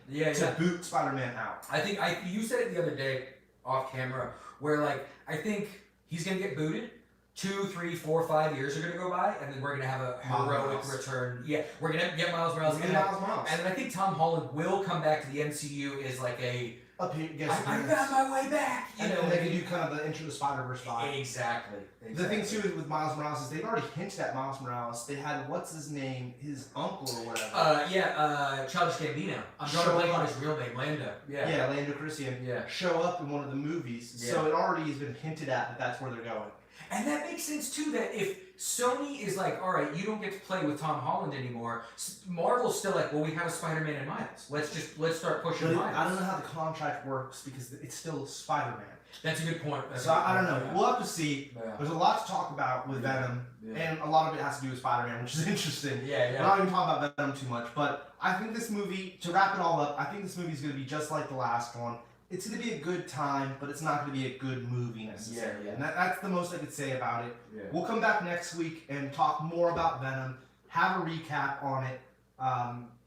Speaker 3: boot Spider-Man out.
Speaker 1: I think you said it the other day. off camera, where like I think he's gonna get booted. 2, 3, 4, 5 years are gonna go by, and then we're gonna have a heroic return. Yeah, we're gonna get Miles Morales.
Speaker 3: And
Speaker 1: then I think Tom Holland will come back to the MCU as like I got my way back.
Speaker 3: And then they can do kind of the Into the Spider-Verse vibe.
Speaker 1: Exactly.
Speaker 3: The thing too with Miles Morales is they've already hinted at Miles Morales. They had what's his name, his uncle or whatever.
Speaker 1: Childish Gambino. I'm drawing a blank on his real name, Lando.
Speaker 3: Yeah, Lando Calrissian.
Speaker 1: Yeah.
Speaker 3: Show up in one of the movies, so it already has been hinted at that that's where they're going.
Speaker 1: And that makes sense too. That if Sony is like, all right, you don't get to play with Tom Holland anymore, Marvel's still like, well, we have a Spider-Man and Miles. Let's start pushing Miles.
Speaker 3: I don't know how the contract works because it's still Spider-Man.
Speaker 1: That's a good point.
Speaker 3: I don't know. Yeah. We'll have to see. Yeah. There's a lot to talk about with Venom, and a lot of it has to do with Spider-Man, which is interesting.
Speaker 1: Yeah.
Speaker 3: We're not even talking about Venom too much, but I think this movie, to wrap it all up, I think this movie is going to be just like the last one. It's going to be a good time, but it's not going to be a good movie necessarily. And that's the most I could say about it. Yeah. We'll come back next week and talk more about Venom, have a recap on it.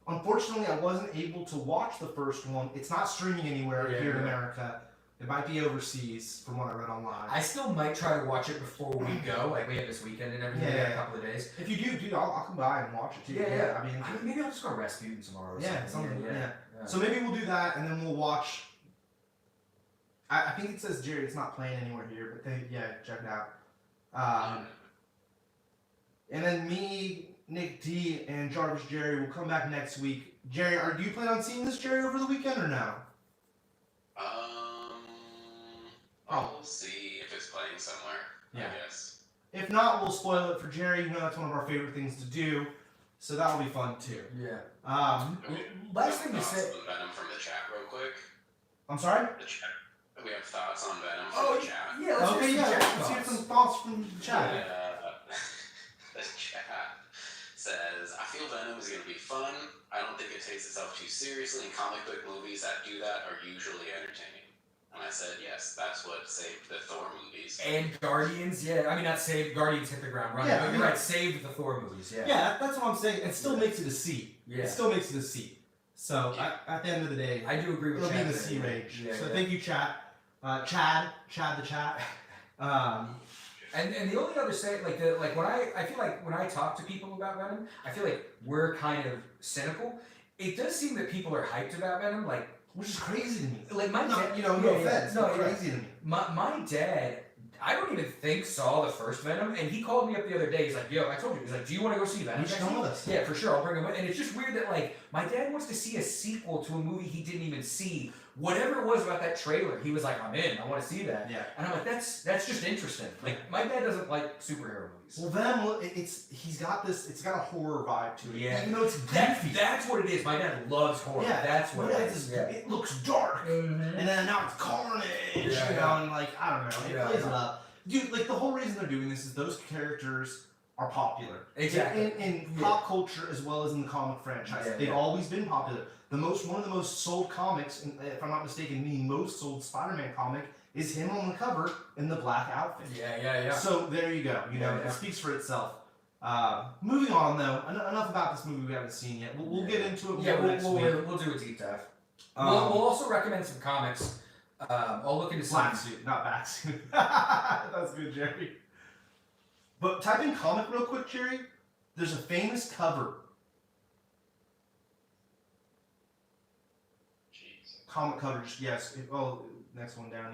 Speaker 3: Unfortunately, I wasn't able to watch the first one. It's not streaming anywhere here in America. It might be overseas, from what I read online.
Speaker 1: I still might try to watch it before we go. Like, we have this weekend and everything. In a couple of days.
Speaker 3: If you do, dude, I'll come by and watch it too.
Speaker 1: Yeah. I mean, maybe I'll just go to Rasputin tomorrow or something.
Speaker 3: Yeah. So maybe we'll do that, and then we'll watch. I think it says Jerry. It's not playing anywhere here, but check it out. And then me, Nick D, and Jarvis Jerry will come back next week. Jerry, do you plan on seeing this Jerry over the weekend or no?
Speaker 4: I'll see if it's playing somewhere. I guess.
Speaker 3: If not, we'll spoil it for Jerry. You know that's one of our favorite things to do, so that'll be fun too.
Speaker 1: Yeah.
Speaker 4: Last thing to say. Venom from the chat, real quick.
Speaker 3: I'm sorry.
Speaker 4: The chat. We have thoughts on Venom from the chat.
Speaker 3: Yeah. Let's hear some thoughts from the chat.
Speaker 4: The chat says, I feel Venom is going to be fun. I don't think it takes itself too seriously, and comic book movies that do that are usually entertaining. And I said, yes, that's what saved the Thor movies.
Speaker 1: And Guardians, I mean, not saved, Guardians hit the ground running, but you're right, saved the Thor movies,
Speaker 3: Yeah, that's what I'm saying. It still makes it a C.
Speaker 1: Yeah.
Speaker 3: It still makes it a C. So, at the end of the day,
Speaker 1: I do agree with
Speaker 3: it'll
Speaker 1: Chad.
Speaker 3: be in the C range. Thank you, Chad. Chad the chat.
Speaker 1: And the only other say, I feel like when I talk to people about Venom, I feel like we're kind of cynical. It does seem that people are hyped about Venom,
Speaker 3: which is crazy to me.
Speaker 1: Like my dad,
Speaker 3: no offense, crazy to me.
Speaker 1: My dad, I don't even think saw the first Venom, and he called me up the other day. He's like, "Yo, I told you." He's like, "Do you want to go see Venom?"
Speaker 3: You should come with us.
Speaker 1: Yeah, for sure. I'll bring him with. And it's just weird that my dad wants to see a sequel to a movie he didn't even see. Whatever it was about that trailer, he was like, "I'm in. I want to see that."
Speaker 3: Yeah.
Speaker 1: And I'm like, "That's just interesting." Like my dad doesn't like superhero movies.
Speaker 3: Well, Venom, it's got a horror vibe to it.
Speaker 1: Yeah.
Speaker 3: Even though it's goofy.
Speaker 1: That's what it is. My dad loves horror.
Speaker 3: Yeah.
Speaker 1: That's what it is.
Speaker 3: It looks dark, and then now it's carnage. And I don't know. It plays it up. Dude, the whole reason they're doing this is those characters are popular.
Speaker 1: Exactly.
Speaker 3: In pop culture as well as in the comic franchise. They've always been popular. One of the most sold comics, and if I'm not mistaken, the most sold Spider-Man comic is him on the cover in the black outfit.
Speaker 1: Yeah.
Speaker 3: So there you go. It speaks for itself. Moving on though, enough about this movie we haven't seen yet. We'll get into it next week.
Speaker 1: We'll do a deep dive. We'll also recommend some comics. I'll look into
Speaker 3: Black suit, not back suit. That's good, Jerry. But type in comic real quick, Jerry. There's a famous cover.
Speaker 4: Jeez.
Speaker 3: Comic covers, yes. Next one down,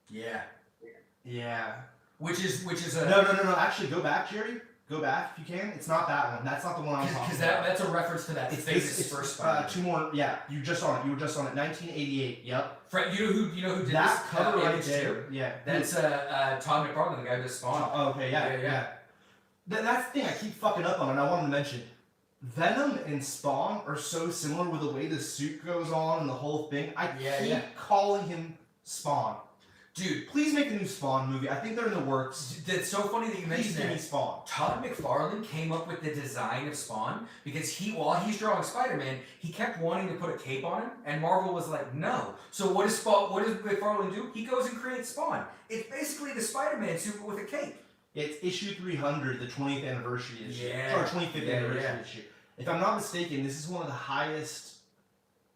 Speaker 3: Yeah. Which is a... No. Actually, go back, Jerry. Go back if you can. It's not that one. That's not the one I'm talking about.
Speaker 1: Because that's a reference to that famous first Spider-Man.
Speaker 3: Two more. Yeah, you were just on it. 1988. Yep.
Speaker 1: Fred, you know who did
Speaker 3: that
Speaker 1: this
Speaker 3: cover right
Speaker 1: image
Speaker 3: there?
Speaker 1: too?
Speaker 3: Yeah.
Speaker 1: That's Todd McFarlane, the guy who does Spawn.
Speaker 3: Oh, okay. Yeah. That's the thing I keep fucking up on, and I wanted to mention. Venom and Spawn are so similar with the way the suit goes on and the whole thing. I keep calling him Spawn.
Speaker 1: Dude,
Speaker 3: please make a new Spawn movie. I think they're in the works.
Speaker 1: That's so funny that you mentioned that.
Speaker 3: Spawn.
Speaker 1: Todd McFarlane came up with the design of Spawn because while he's drawing Spider-Man, he kept wanting to put a cape on him, and Marvel was like, no. So what does McFarlane do? He goes and creates Spawn. It's basically the Spider-Man suit with a cape.
Speaker 3: It's issue 300, the 20th anniversary issue.
Speaker 1: Yeah.
Speaker 3: Or 25th anniversary issue. If I'm not mistaken, this is one of the highest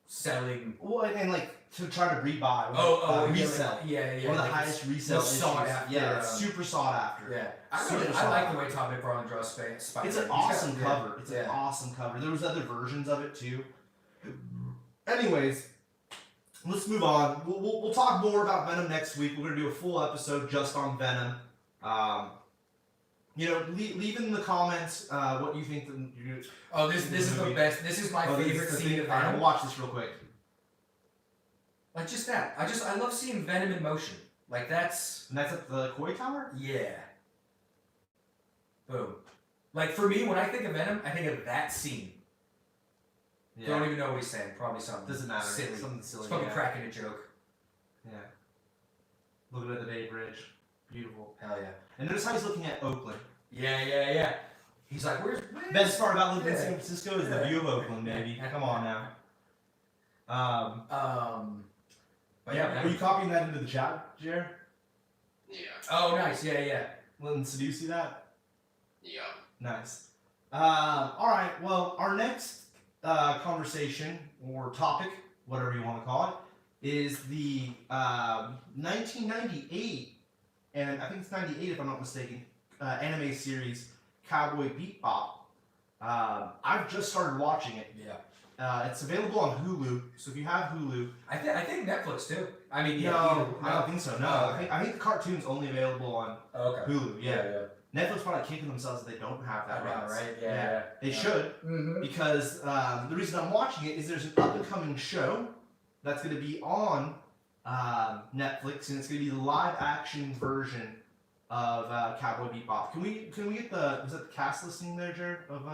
Speaker 1: selling.
Speaker 3: Well, and like to try to rebuy.
Speaker 1: Resell.
Speaker 3: Yeah.
Speaker 1: Yeah.
Speaker 3: One of the
Speaker 1: like
Speaker 3: highest resale issues.
Speaker 1: sought after.
Speaker 3: Yeah, it's super sought after.
Speaker 1: Yeah.
Speaker 3: Super
Speaker 1: I
Speaker 3: sought
Speaker 1: like
Speaker 3: after.
Speaker 1: the way Tom McFarlane draws Spider-Man.
Speaker 3: It's an awesome cover. It's an awesome cover. There was other versions of it too. Anyways, let's move on. We'll talk more about Venom next week. We're gonna do a full episode just on Venom. Leave in the comments what you think.
Speaker 1: This is the best. This is my favorite scene of
Speaker 3: Alright,
Speaker 1: Venom.
Speaker 3: we'll watch this real quick.
Speaker 1: Like just that. I love seeing Venom in motion. Like that's.
Speaker 3: And that's at the Koi Tower?
Speaker 1: Yeah. Boom. Like for me, when I think of Venom, I think of that scene.
Speaker 3: Yeah.
Speaker 1: Don't even know what he's saying. Probably something.
Speaker 3: Doesn't matter.
Speaker 1: Silly.
Speaker 3: Something silly.
Speaker 1: He's fucking cracking a joke.
Speaker 3: Yeah. Looking at the Bay Bridge. Beautiful.
Speaker 1: Hell yeah.
Speaker 3: And notice how he's looking at Oakland.
Speaker 1: Yeah. He's like, where's
Speaker 3: Best part about living in San Francisco is the view of Oakland, baby. Come on now.
Speaker 1: But yeah,
Speaker 3: Are you copying that into the chat, Jer?
Speaker 4: Yeah.
Speaker 1: Oh, nice. Yeah.
Speaker 3: Letting Sadu see that?
Speaker 4: Yeah.
Speaker 3: Nice. Alright, well, our next conversation or topic, whatever you want to call it, is the 1998, and I think it's 98 if I'm not mistaken, anime series Cowboy Bebop. I've just started watching it.
Speaker 1: Yeah.
Speaker 3: It's available on Hulu, so if you have Hulu...
Speaker 1: I think Netflix too. I mean,
Speaker 3: No, I don't think so, no.
Speaker 1: Oh, okay.
Speaker 3: I think the cartoon's only available on Hulu,
Speaker 1: Yeah.
Speaker 3: Netflix probably kicking themselves that they don't have that
Speaker 1: Right,
Speaker 3: rights.
Speaker 1: right? Yeah.
Speaker 3: They should,
Speaker 1: Mm-hmm.
Speaker 3: because the reason I'm watching it is there's an up-and-coming show that's going to be on Netflix, and it's going to be the live-action version of Cowboy Bebop. Can we get was that the cast listing there, Jared? Of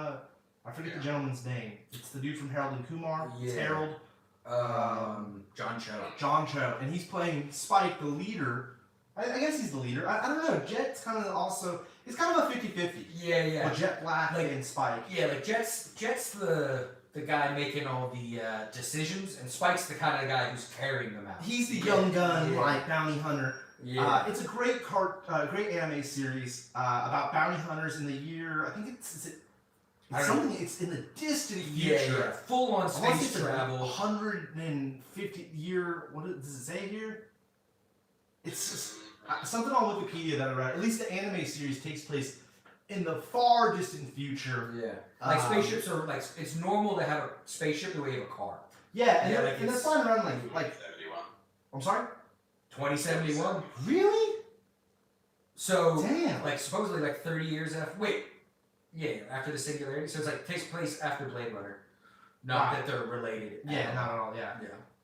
Speaker 3: I forget the gentleman's name. It's the dude from Harold and Kumar. It's
Speaker 1: Yeah.
Speaker 3: Harold.
Speaker 1: John Cho.
Speaker 3: John Cho, and he's playing Spike, the leader. I guess he's the leader. I don't know. Jet's kind of also. It's kind of a 50-50.
Speaker 1: Yeah.
Speaker 3: With Jet Black
Speaker 1: Like-
Speaker 3: and Spike.
Speaker 1: Yeah, like Jet's the guy making all the decisions, and Spike's the kind of guy who's carrying them out.
Speaker 3: He's the young gun,
Speaker 1: Yeah.
Speaker 3: like bounty hunter.
Speaker 1: Yeah.
Speaker 3: It's a great great anime series about bounty hunters in the year. I think it's in the distant future.
Speaker 1: Yeah. Full on
Speaker 3: I want to
Speaker 1: space
Speaker 3: say
Speaker 1: travel.
Speaker 3: 150 year. Does it say here? It's just something on Wikipedia that I read. At least the anime series takes place in the far distant future.
Speaker 1: Yeah. Like spaceships are like it's normal to have a spaceship the way you have a car.
Speaker 3: Yeah, and,
Speaker 1: Yeah,
Speaker 3: and that's flying around like
Speaker 4: 71.
Speaker 3: I'm sorry.
Speaker 1: 2071.
Speaker 3: Really?
Speaker 1: So
Speaker 3: Damn.
Speaker 1: like supposedly like 30 years after. Wait. Yeah, after the singularity. So it's like takes place after Blade Runner. Not that they're related.
Speaker 3: Yeah, not at all. Yeah.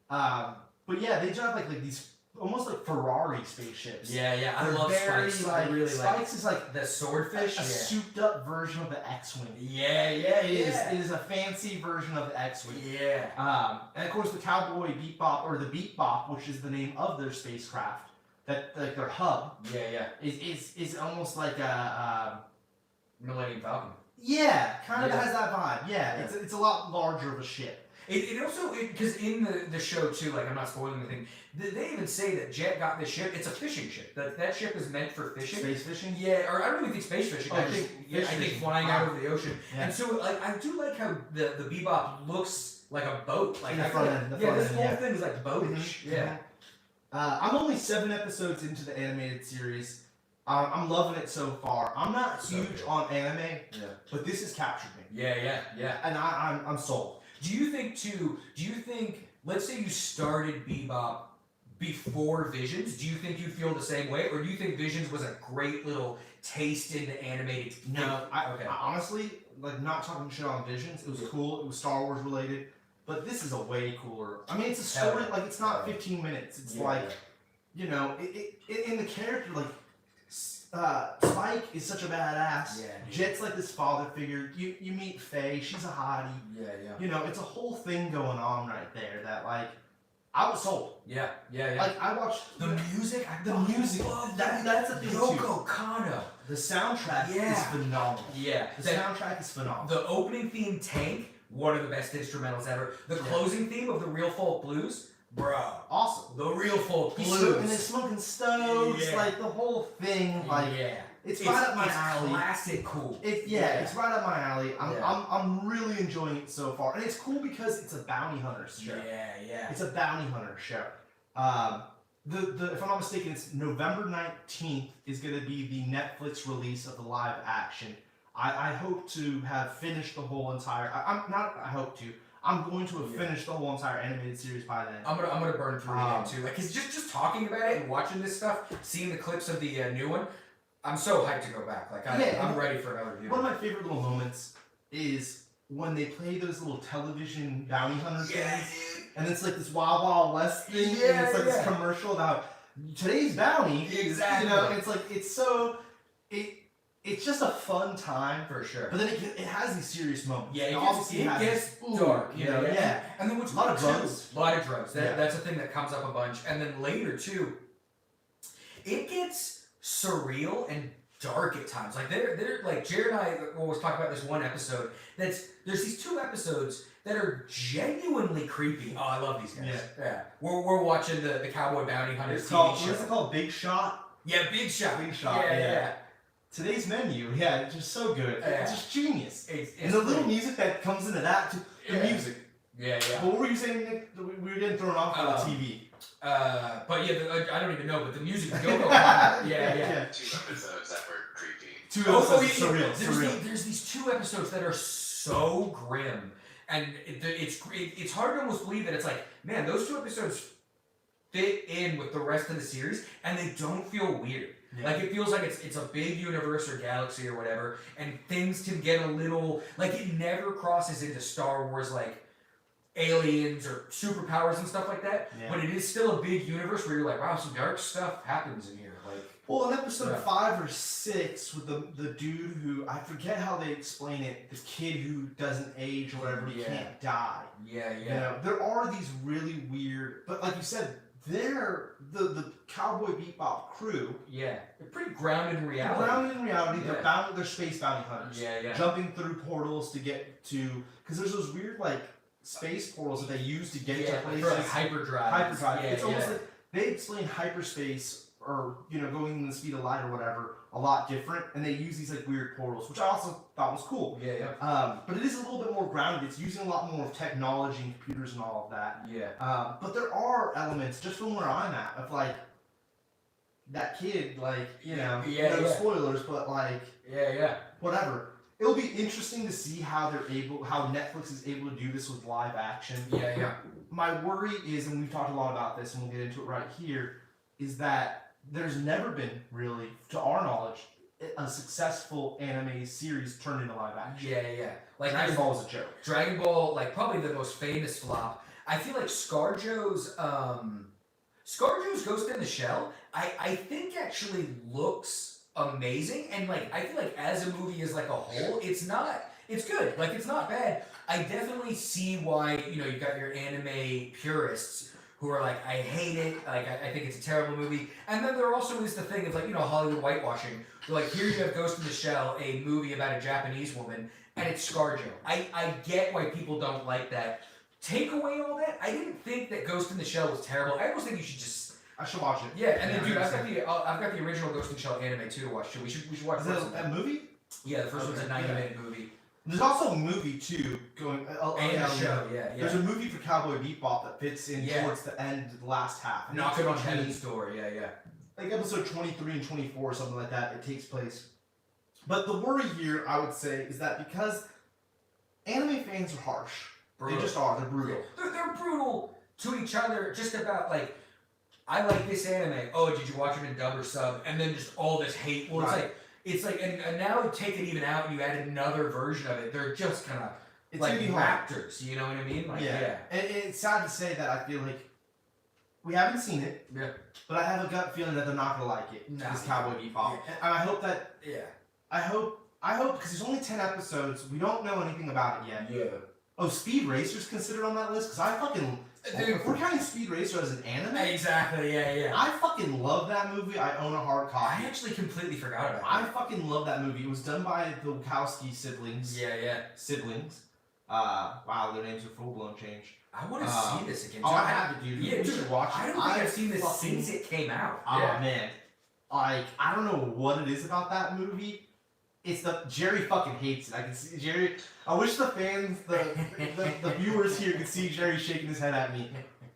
Speaker 1: Yeah.
Speaker 3: But yeah, they drive like these almost like Ferrari spaceships.
Speaker 1: Yeah. I
Speaker 3: They're
Speaker 1: love
Speaker 3: very,
Speaker 1: Spikes.
Speaker 3: like,
Speaker 1: I really
Speaker 3: Spikes is like
Speaker 1: like the swordfish.
Speaker 3: a souped up version of the X-wing.
Speaker 1: Yeah.
Speaker 3: It is a fancy version of the X-wing.
Speaker 1: Yeah.
Speaker 3: And of course the Cowboy Bebop, or the Bebop, which is the name of their spacecraft, that like their hub
Speaker 1: Yeah.
Speaker 3: is almost like a
Speaker 1: Millennium Falcon.
Speaker 3: kind of
Speaker 1: Yeah.
Speaker 3: has that vibe. Yeah,
Speaker 1: Yeah.
Speaker 3: it's a lot larger of a ship.
Speaker 1: It also because in the show too, like I'm not spoiling anything. They even say that Jet got this ship. It's a fishing ship. That ship is meant for fishing.
Speaker 3: Space fishing.
Speaker 1: Yeah, or I don't even think space fishing.
Speaker 3: Oh,
Speaker 1: I
Speaker 3: just
Speaker 1: think
Speaker 3: fish
Speaker 1: I think
Speaker 3: fishing.
Speaker 1: flying out over the ocean.
Speaker 3: Yeah.
Speaker 1: And so like I do like how the Bebop looks like a boat. Like
Speaker 3: In the
Speaker 1: I
Speaker 3: front
Speaker 1: feel-
Speaker 3: end, the
Speaker 1: yeah,
Speaker 3: front
Speaker 1: this
Speaker 3: end,
Speaker 1: whole
Speaker 3: yeah.
Speaker 1: thing is like boatish. Yeah.
Speaker 3: I'm only 7 episodes into the animated series. I'm loving it so far. I'm not
Speaker 1: So
Speaker 3: huge
Speaker 1: good.
Speaker 3: on anime,
Speaker 1: Yeah.
Speaker 3: but this has captured me,
Speaker 1: Yeah.
Speaker 3: and I'm sold.
Speaker 1: Do you think let's say you started Bebop before Visions, do you think you'd feel the same way, or do you think Visions was a great little taste into animated?
Speaker 3: No, I honestly, like, not talking shit on Visions. It was cool. It was Star Wars related, but this is a way cooler. I mean, it's a story.
Speaker 1: Hell yeah.
Speaker 3: Like, it's not
Speaker 1: Hell yeah.
Speaker 3: 15 minutes. It's
Speaker 1: Yeah,
Speaker 3: like,
Speaker 1: yeah.
Speaker 3: you know, in the character, like, Spike is such a badass.
Speaker 1: Yeah, dude.
Speaker 3: Jet's like this father figure. You meet Faye. She's a hottie.
Speaker 1: Yeah.
Speaker 3: You know, it's a whole thing going on right there that, like, I was sold.
Speaker 1: Yeah.
Speaker 3: Like, I watched
Speaker 1: The music,
Speaker 3: the music. That's the thing too.
Speaker 1: Yoko Kanno.
Speaker 3: The soundtrack
Speaker 1: Yeah.
Speaker 3: is phenomenal.
Speaker 1: Yeah.
Speaker 3: The soundtrack is phenomenal.
Speaker 1: The opening theme, Tank, one of the best instrumentals ever. The closing theme of the Real Folk Blues, bro.
Speaker 3: Awesome.
Speaker 1: The real folk
Speaker 3: And
Speaker 1: blues.
Speaker 3: they're smoking stoves,
Speaker 1: Yeah.
Speaker 3: like the whole thing, like
Speaker 1: yeah.
Speaker 3: it's right up my
Speaker 1: it's
Speaker 3: alley.
Speaker 1: classic cool.
Speaker 3: It's right up my alley.
Speaker 1: Yeah.
Speaker 3: I'm really enjoying it so far, and it's cool because it's a bounty hunter show.
Speaker 1: Yeah.
Speaker 3: It's a bounty hunter show. The if I'm not mistaken, it's November 19th is going to be the Netflix release of the live action. I hope to have finished the whole entire. I'm going to have finished the whole entire animated series by then.
Speaker 1: I'm gonna burn through it again too. Like, cause just talking about it and watching this stuff, seeing the clips of the new one, I'm so hyped to go back. Like, I'm ready for another view.
Speaker 3: One of my favorite little moments is when they play those little television bounty hunter things, and it's like this Wild Wild West thing, and it's like this commercial about today's bounty.
Speaker 1: Exactly.
Speaker 3: You know, it's like it's just a fun time
Speaker 1: for sure.
Speaker 3: But then it has these serious moments.
Speaker 1: Yeah,
Speaker 3: it
Speaker 1: gets dark. You know,
Speaker 3: yeah.
Speaker 1: And then what's
Speaker 3: a lot of drugs.
Speaker 1: A lot of drugs. That's a thing that comes up a bunch. And then later too, it gets surreal and dark at times. Like they're like Jared and I always talk about this one episode. There's these two episodes that are genuinely creepy. Oh, I love these guys. Yeah. We're watching the Cowboy Bounty Hunters TV show.
Speaker 3: What's it called? Big Shot.
Speaker 1: Yeah, Big Shot.
Speaker 3: Big Shot. Yeah. Today's Menu, it's just so good. It's just genius.
Speaker 1: It's
Speaker 3: the little music that comes into that, too. The music.
Speaker 1: Yeah.
Speaker 3: What were you saying, Nick? We were getting thrown off by the TV.
Speaker 1: But yeah, I don't even know, but the music is go. Yeah.
Speaker 4: 2 episodes that were creepy.
Speaker 3: 2 episodes surreal.
Speaker 1: There's these 2 episodes that are so grim, and it's hard to almost believe that it's like, man, those 2 episodes fit in with the rest of the series, and they don't feel weird. Yeah. Like, it feels like it's a big universe or galaxy or whatever, and things can get a little, like, it never crosses into Star Wars, like, aliens or superpowers and stuff like that, but it is still a big universe where you're like, wow, some dark stuff happens in here. Like,
Speaker 3: well, in episode 5 or 6 with the dude who, I forget how they explain it, the kid who doesn't age or whatever, he can't die.
Speaker 1: Yeah.
Speaker 3: You know, there are these really weird, but like you said, they're the Cowboy Bebop crew. Yeah, they're pretty grounded in reality. They're space bounty hunters. Yeah. Jumping through portals to get to, because there's those weird like space portals that they use to get to places. For like hyperdrive. Yeah, it's almost like they explain hyperspace or going in the speed of light or whatever a lot different, and they use these like weird portals, which I also thought was cool. But it is a little bit more grounded. It's using a lot more of technology and computers and all of that. But there are elements just from where I'm at of like that kid, like no spoilers, but like whatever. It'll be interesting to see how Netflix is able to do this with live action. My worry is, and we've talked a lot about this, and we'll get into it right here, is that there's never been really, to our knowledge, a successful anime series turned into live action. Like Dragon Ball was a joke. Dragon Ball, like probably the most famous flop. I feel like ScarJo's Ghost in the Shell, I think actually looks amazing, and like I feel like as a movie as like a whole, it's good. Like, it's not bad. I definitely see why you've got your anime purists who are like, I hate it, like I think it's a terrible movie. And then there also is the thing of like, Hollywood whitewashing. So like, here you have Ghost in the Shell, a movie about a Japanese woman, and it's ScarJo. I get why people don't like that. Take away all that, I didn't think that Ghost in the Shell was terrible. I almost think you should just... I should watch it. Yeah, and then dude, I've got the original Ghost in the Shell anime too to watch too. We should watch that movie? Yeah, the first one's a 90-minute movie. There's also a movie too going. A show, There's a movie for Cowboy Bebop that fits in towards the end, the last half. Knock it on Heaven's Door. Like episode 23 and 24 or something like that. It takes place. But the worry here, I would say, is that because anime fans are harsh. Brutal. They just are. They're brutal. They're brutal to each other. Just about like, I like this anime. Oh, did you watch it in dub or sub? And then just all this hate. Well, it's like, and now take it even out, and you add another version of it. They're just kind of like raptors. You know what I mean? Like, And it's sad to say that I feel like we haven't seen it. But I have a gut feeling that they're not gonna like it. This Cowboy Bebop. And I hope that. I hope because there's only 10 episodes. We don't know anything about it yet. Oh, Speed Racer's considered on that list because I fucking. Dude, if we're counting Speed Racer as an anime, exactly, I fucking love that movie. I own a hard copy. I actually completely forgot about it. I fucking love that movie. It was done by the Wachowski siblings. Siblings. Wow, their names are full blown change.
Speaker 1: I want to see this again.
Speaker 3: Oh, I have to, dude.
Speaker 1: Yeah,
Speaker 3: We should watch it.
Speaker 1: I don't think I've seen this since it came out.
Speaker 3: Oh man, like I don't know what it is about that movie. It's the Jerry fucking hates it. I can see Jerry. I wish the fans, the viewers here could see Jerry shaking his head at me.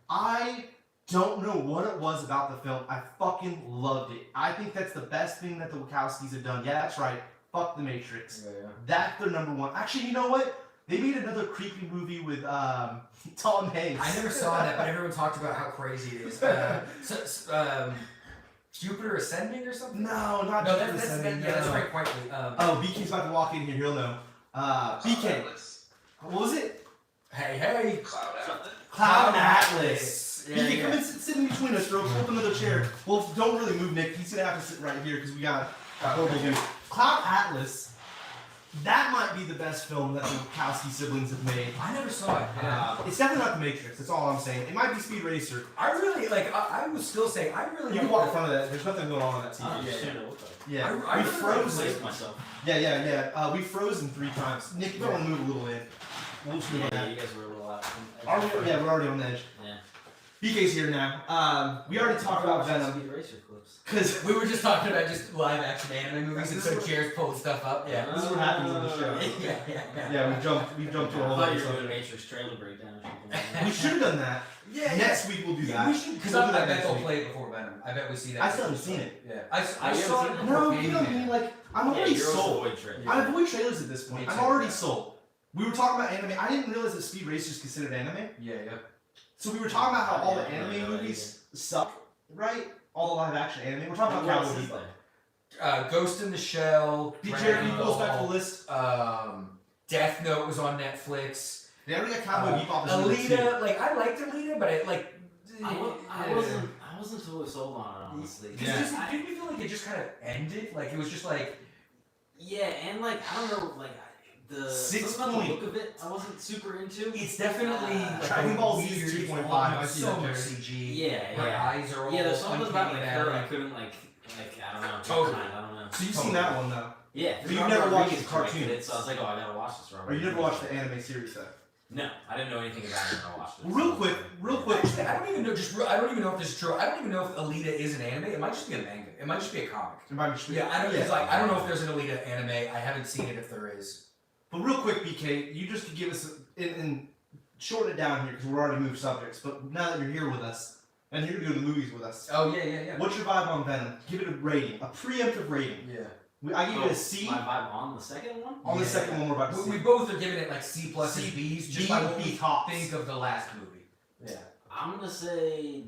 Speaker 3: I don't know what it was about the film. I fucking loved it. I think that's the best thing that the Wachowskis have done. Yeah, that's right. Fuck The Matrix.
Speaker 1: Yeah.
Speaker 3: That's their number one. Actually, you know what? They made another creepy movie with Tom Hanks.
Speaker 1: I never saw that, but everyone talked about how crazy it is. Jupiter Ascending or something?
Speaker 3: No, not
Speaker 1: No,
Speaker 3: Jupiter
Speaker 1: that's
Speaker 3: Ascending,
Speaker 1: yeah, that's
Speaker 3: no.
Speaker 1: right. Quietly.
Speaker 3: BK's about to walk in here. He'll know. BK. What was it?
Speaker 1: Hey.
Speaker 3: Cloud Atlas.
Speaker 1: Yeah,
Speaker 3: BK,
Speaker 1: yeah.
Speaker 3: come and sit in between us, bro. Pull up another chair. Well, don't really move, Nick. He's gonna have to sit right here because we got a horrible view. Cloud Atlas. That might be the best film that the Wachowski siblings have made.
Speaker 1: I never saw it. Yeah.
Speaker 3: It's definitely not The Matrix. That's all I'm saying. It might be Speed Racer.
Speaker 1: I really like. I would still say I really.
Speaker 3: You can
Speaker 1: like
Speaker 3: walk in
Speaker 1: the-
Speaker 3: front of that. There's nothing going on in that TV. Yeah,
Speaker 1: I
Speaker 3: we
Speaker 1: really
Speaker 3: froze
Speaker 1: like
Speaker 3: it.
Speaker 2: myself.
Speaker 3: Yeah. We frozen 3 times. Nick, you might want to move a little in. We'll just move on that.
Speaker 2: You guys were a little out.
Speaker 3: We're already on the edge.
Speaker 2: Yeah.
Speaker 3: BK's here now. We already talked about Venom.
Speaker 2: Speed Racer clips.
Speaker 3: Because
Speaker 1: We were just talking about just live action anime movies, and so Jared's pulled stuff up. Yeah.
Speaker 3: this is what happens on the show.
Speaker 1: Yeah.
Speaker 3: we jumped to a
Speaker 2: I
Speaker 3: whole
Speaker 2: thought
Speaker 3: other
Speaker 2: you were doing a
Speaker 3: subject.
Speaker 2: Matrix trailer breakdown or something.
Speaker 3: We should have done that.
Speaker 1: Yeah.
Speaker 3: Next week we'll do that.
Speaker 1: We should, because
Speaker 3: We'll do
Speaker 1: I
Speaker 3: that
Speaker 1: bet
Speaker 3: next
Speaker 1: they'll
Speaker 3: week.
Speaker 1: play it before Venom. I bet we see that.
Speaker 3: I still haven't seen it.
Speaker 1: Yeah. I
Speaker 2: you
Speaker 1: saw it
Speaker 2: haven't seen it?
Speaker 1: before
Speaker 3: No, you know what I mean? Like, I'm already
Speaker 2: you're
Speaker 3: sold.
Speaker 2: avoid trailer.
Speaker 3: I avoid trailers at this point.
Speaker 1: Me
Speaker 3: I'm
Speaker 1: too.
Speaker 3: already sold. We were talking about anime. I didn't realize that Speed Racer is considered anime.
Speaker 1: Yeah.
Speaker 3: So we were talking about how all the
Speaker 2: Yeah, I didn't
Speaker 3: anime
Speaker 2: know that
Speaker 3: movies suck, right? All the live action anime. We're talking about Cowboy Bebop.
Speaker 1: Ghost in the Shell.
Speaker 3: Jared,
Speaker 1: Dragon
Speaker 3: you post back to
Speaker 1: Ball,
Speaker 3: the list.
Speaker 1: Death Note was on Netflix.
Speaker 3: They already got Cowboy Bebop as number 2.
Speaker 1: Alita, like I liked Alita, but it like.
Speaker 2: I wasn't totally sold on it, honestly.
Speaker 3: Yeah.
Speaker 1: Didn't you feel like it just kind of ended? Like it was just like.
Speaker 2: Yeah, and like I don't know, like the
Speaker 3: 6
Speaker 2: something about the
Speaker 3: point.
Speaker 2: look of it, I wasn't super into.
Speaker 1: It's definitely like
Speaker 3: Dragon
Speaker 1: a
Speaker 3: Ball Z
Speaker 1: weird-
Speaker 3: is 3.5.
Speaker 1: it's
Speaker 3: I see
Speaker 1: so
Speaker 3: that,
Speaker 1: much
Speaker 3: Jared.
Speaker 1: CG.
Speaker 2: Yeah,
Speaker 1: Her
Speaker 2: yeah.
Speaker 1: eyes are all.
Speaker 2: Yeah, there's something about
Speaker 1: uncanny
Speaker 2: like her. I
Speaker 1: valley.
Speaker 2: couldn't like I don't know.
Speaker 1: Totally.
Speaker 2: I don't know.
Speaker 3: So you've seen that one though.
Speaker 2: Yeah,
Speaker 3: So you've
Speaker 2: Robert
Speaker 3: never watched
Speaker 2: Rodriguez
Speaker 3: the cartoon?
Speaker 2: directed it, so I was like, oh, I gotta watch this.
Speaker 3: Or you never watched the anime series though?
Speaker 2: No, I didn't know anything about it when I watched it.
Speaker 3: Real quick.
Speaker 1: Actually, I don't even know. I don't even know if this is true. I don't even know if Alita is an anime. It might just be a manga. It might just be a comic.
Speaker 3: It might be-
Speaker 1: Yeah, I don't. It's like I don't know if there's an Alita anime. I haven't seen it. If there is.
Speaker 3: But real quick, BK, you just could give us and shorten it down here because we're already moved subjects. But now that you're here with us and you're gonna go to the movies with us,
Speaker 1: Oh yeah.
Speaker 3: what's your vibe on Venom? Give it a rating, a preemptive rating.
Speaker 1: Yeah.
Speaker 3: I give it a C.
Speaker 2: My vibe on the second one.
Speaker 3: On the
Speaker 1: Yeah.
Speaker 3: second one, we're about to
Speaker 1: We
Speaker 3: see.
Speaker 1: both are giving it like C plus
Speaker 3: C,
Speaker 1: and B's,
Speaker 3: B,
Speaker 1: just by what
Speaker 3: B
Speaker 1: we
Speaker 3: tops.
Speaker 1: think of the last movie. Yeah.
Speaker 2: I'm gonna say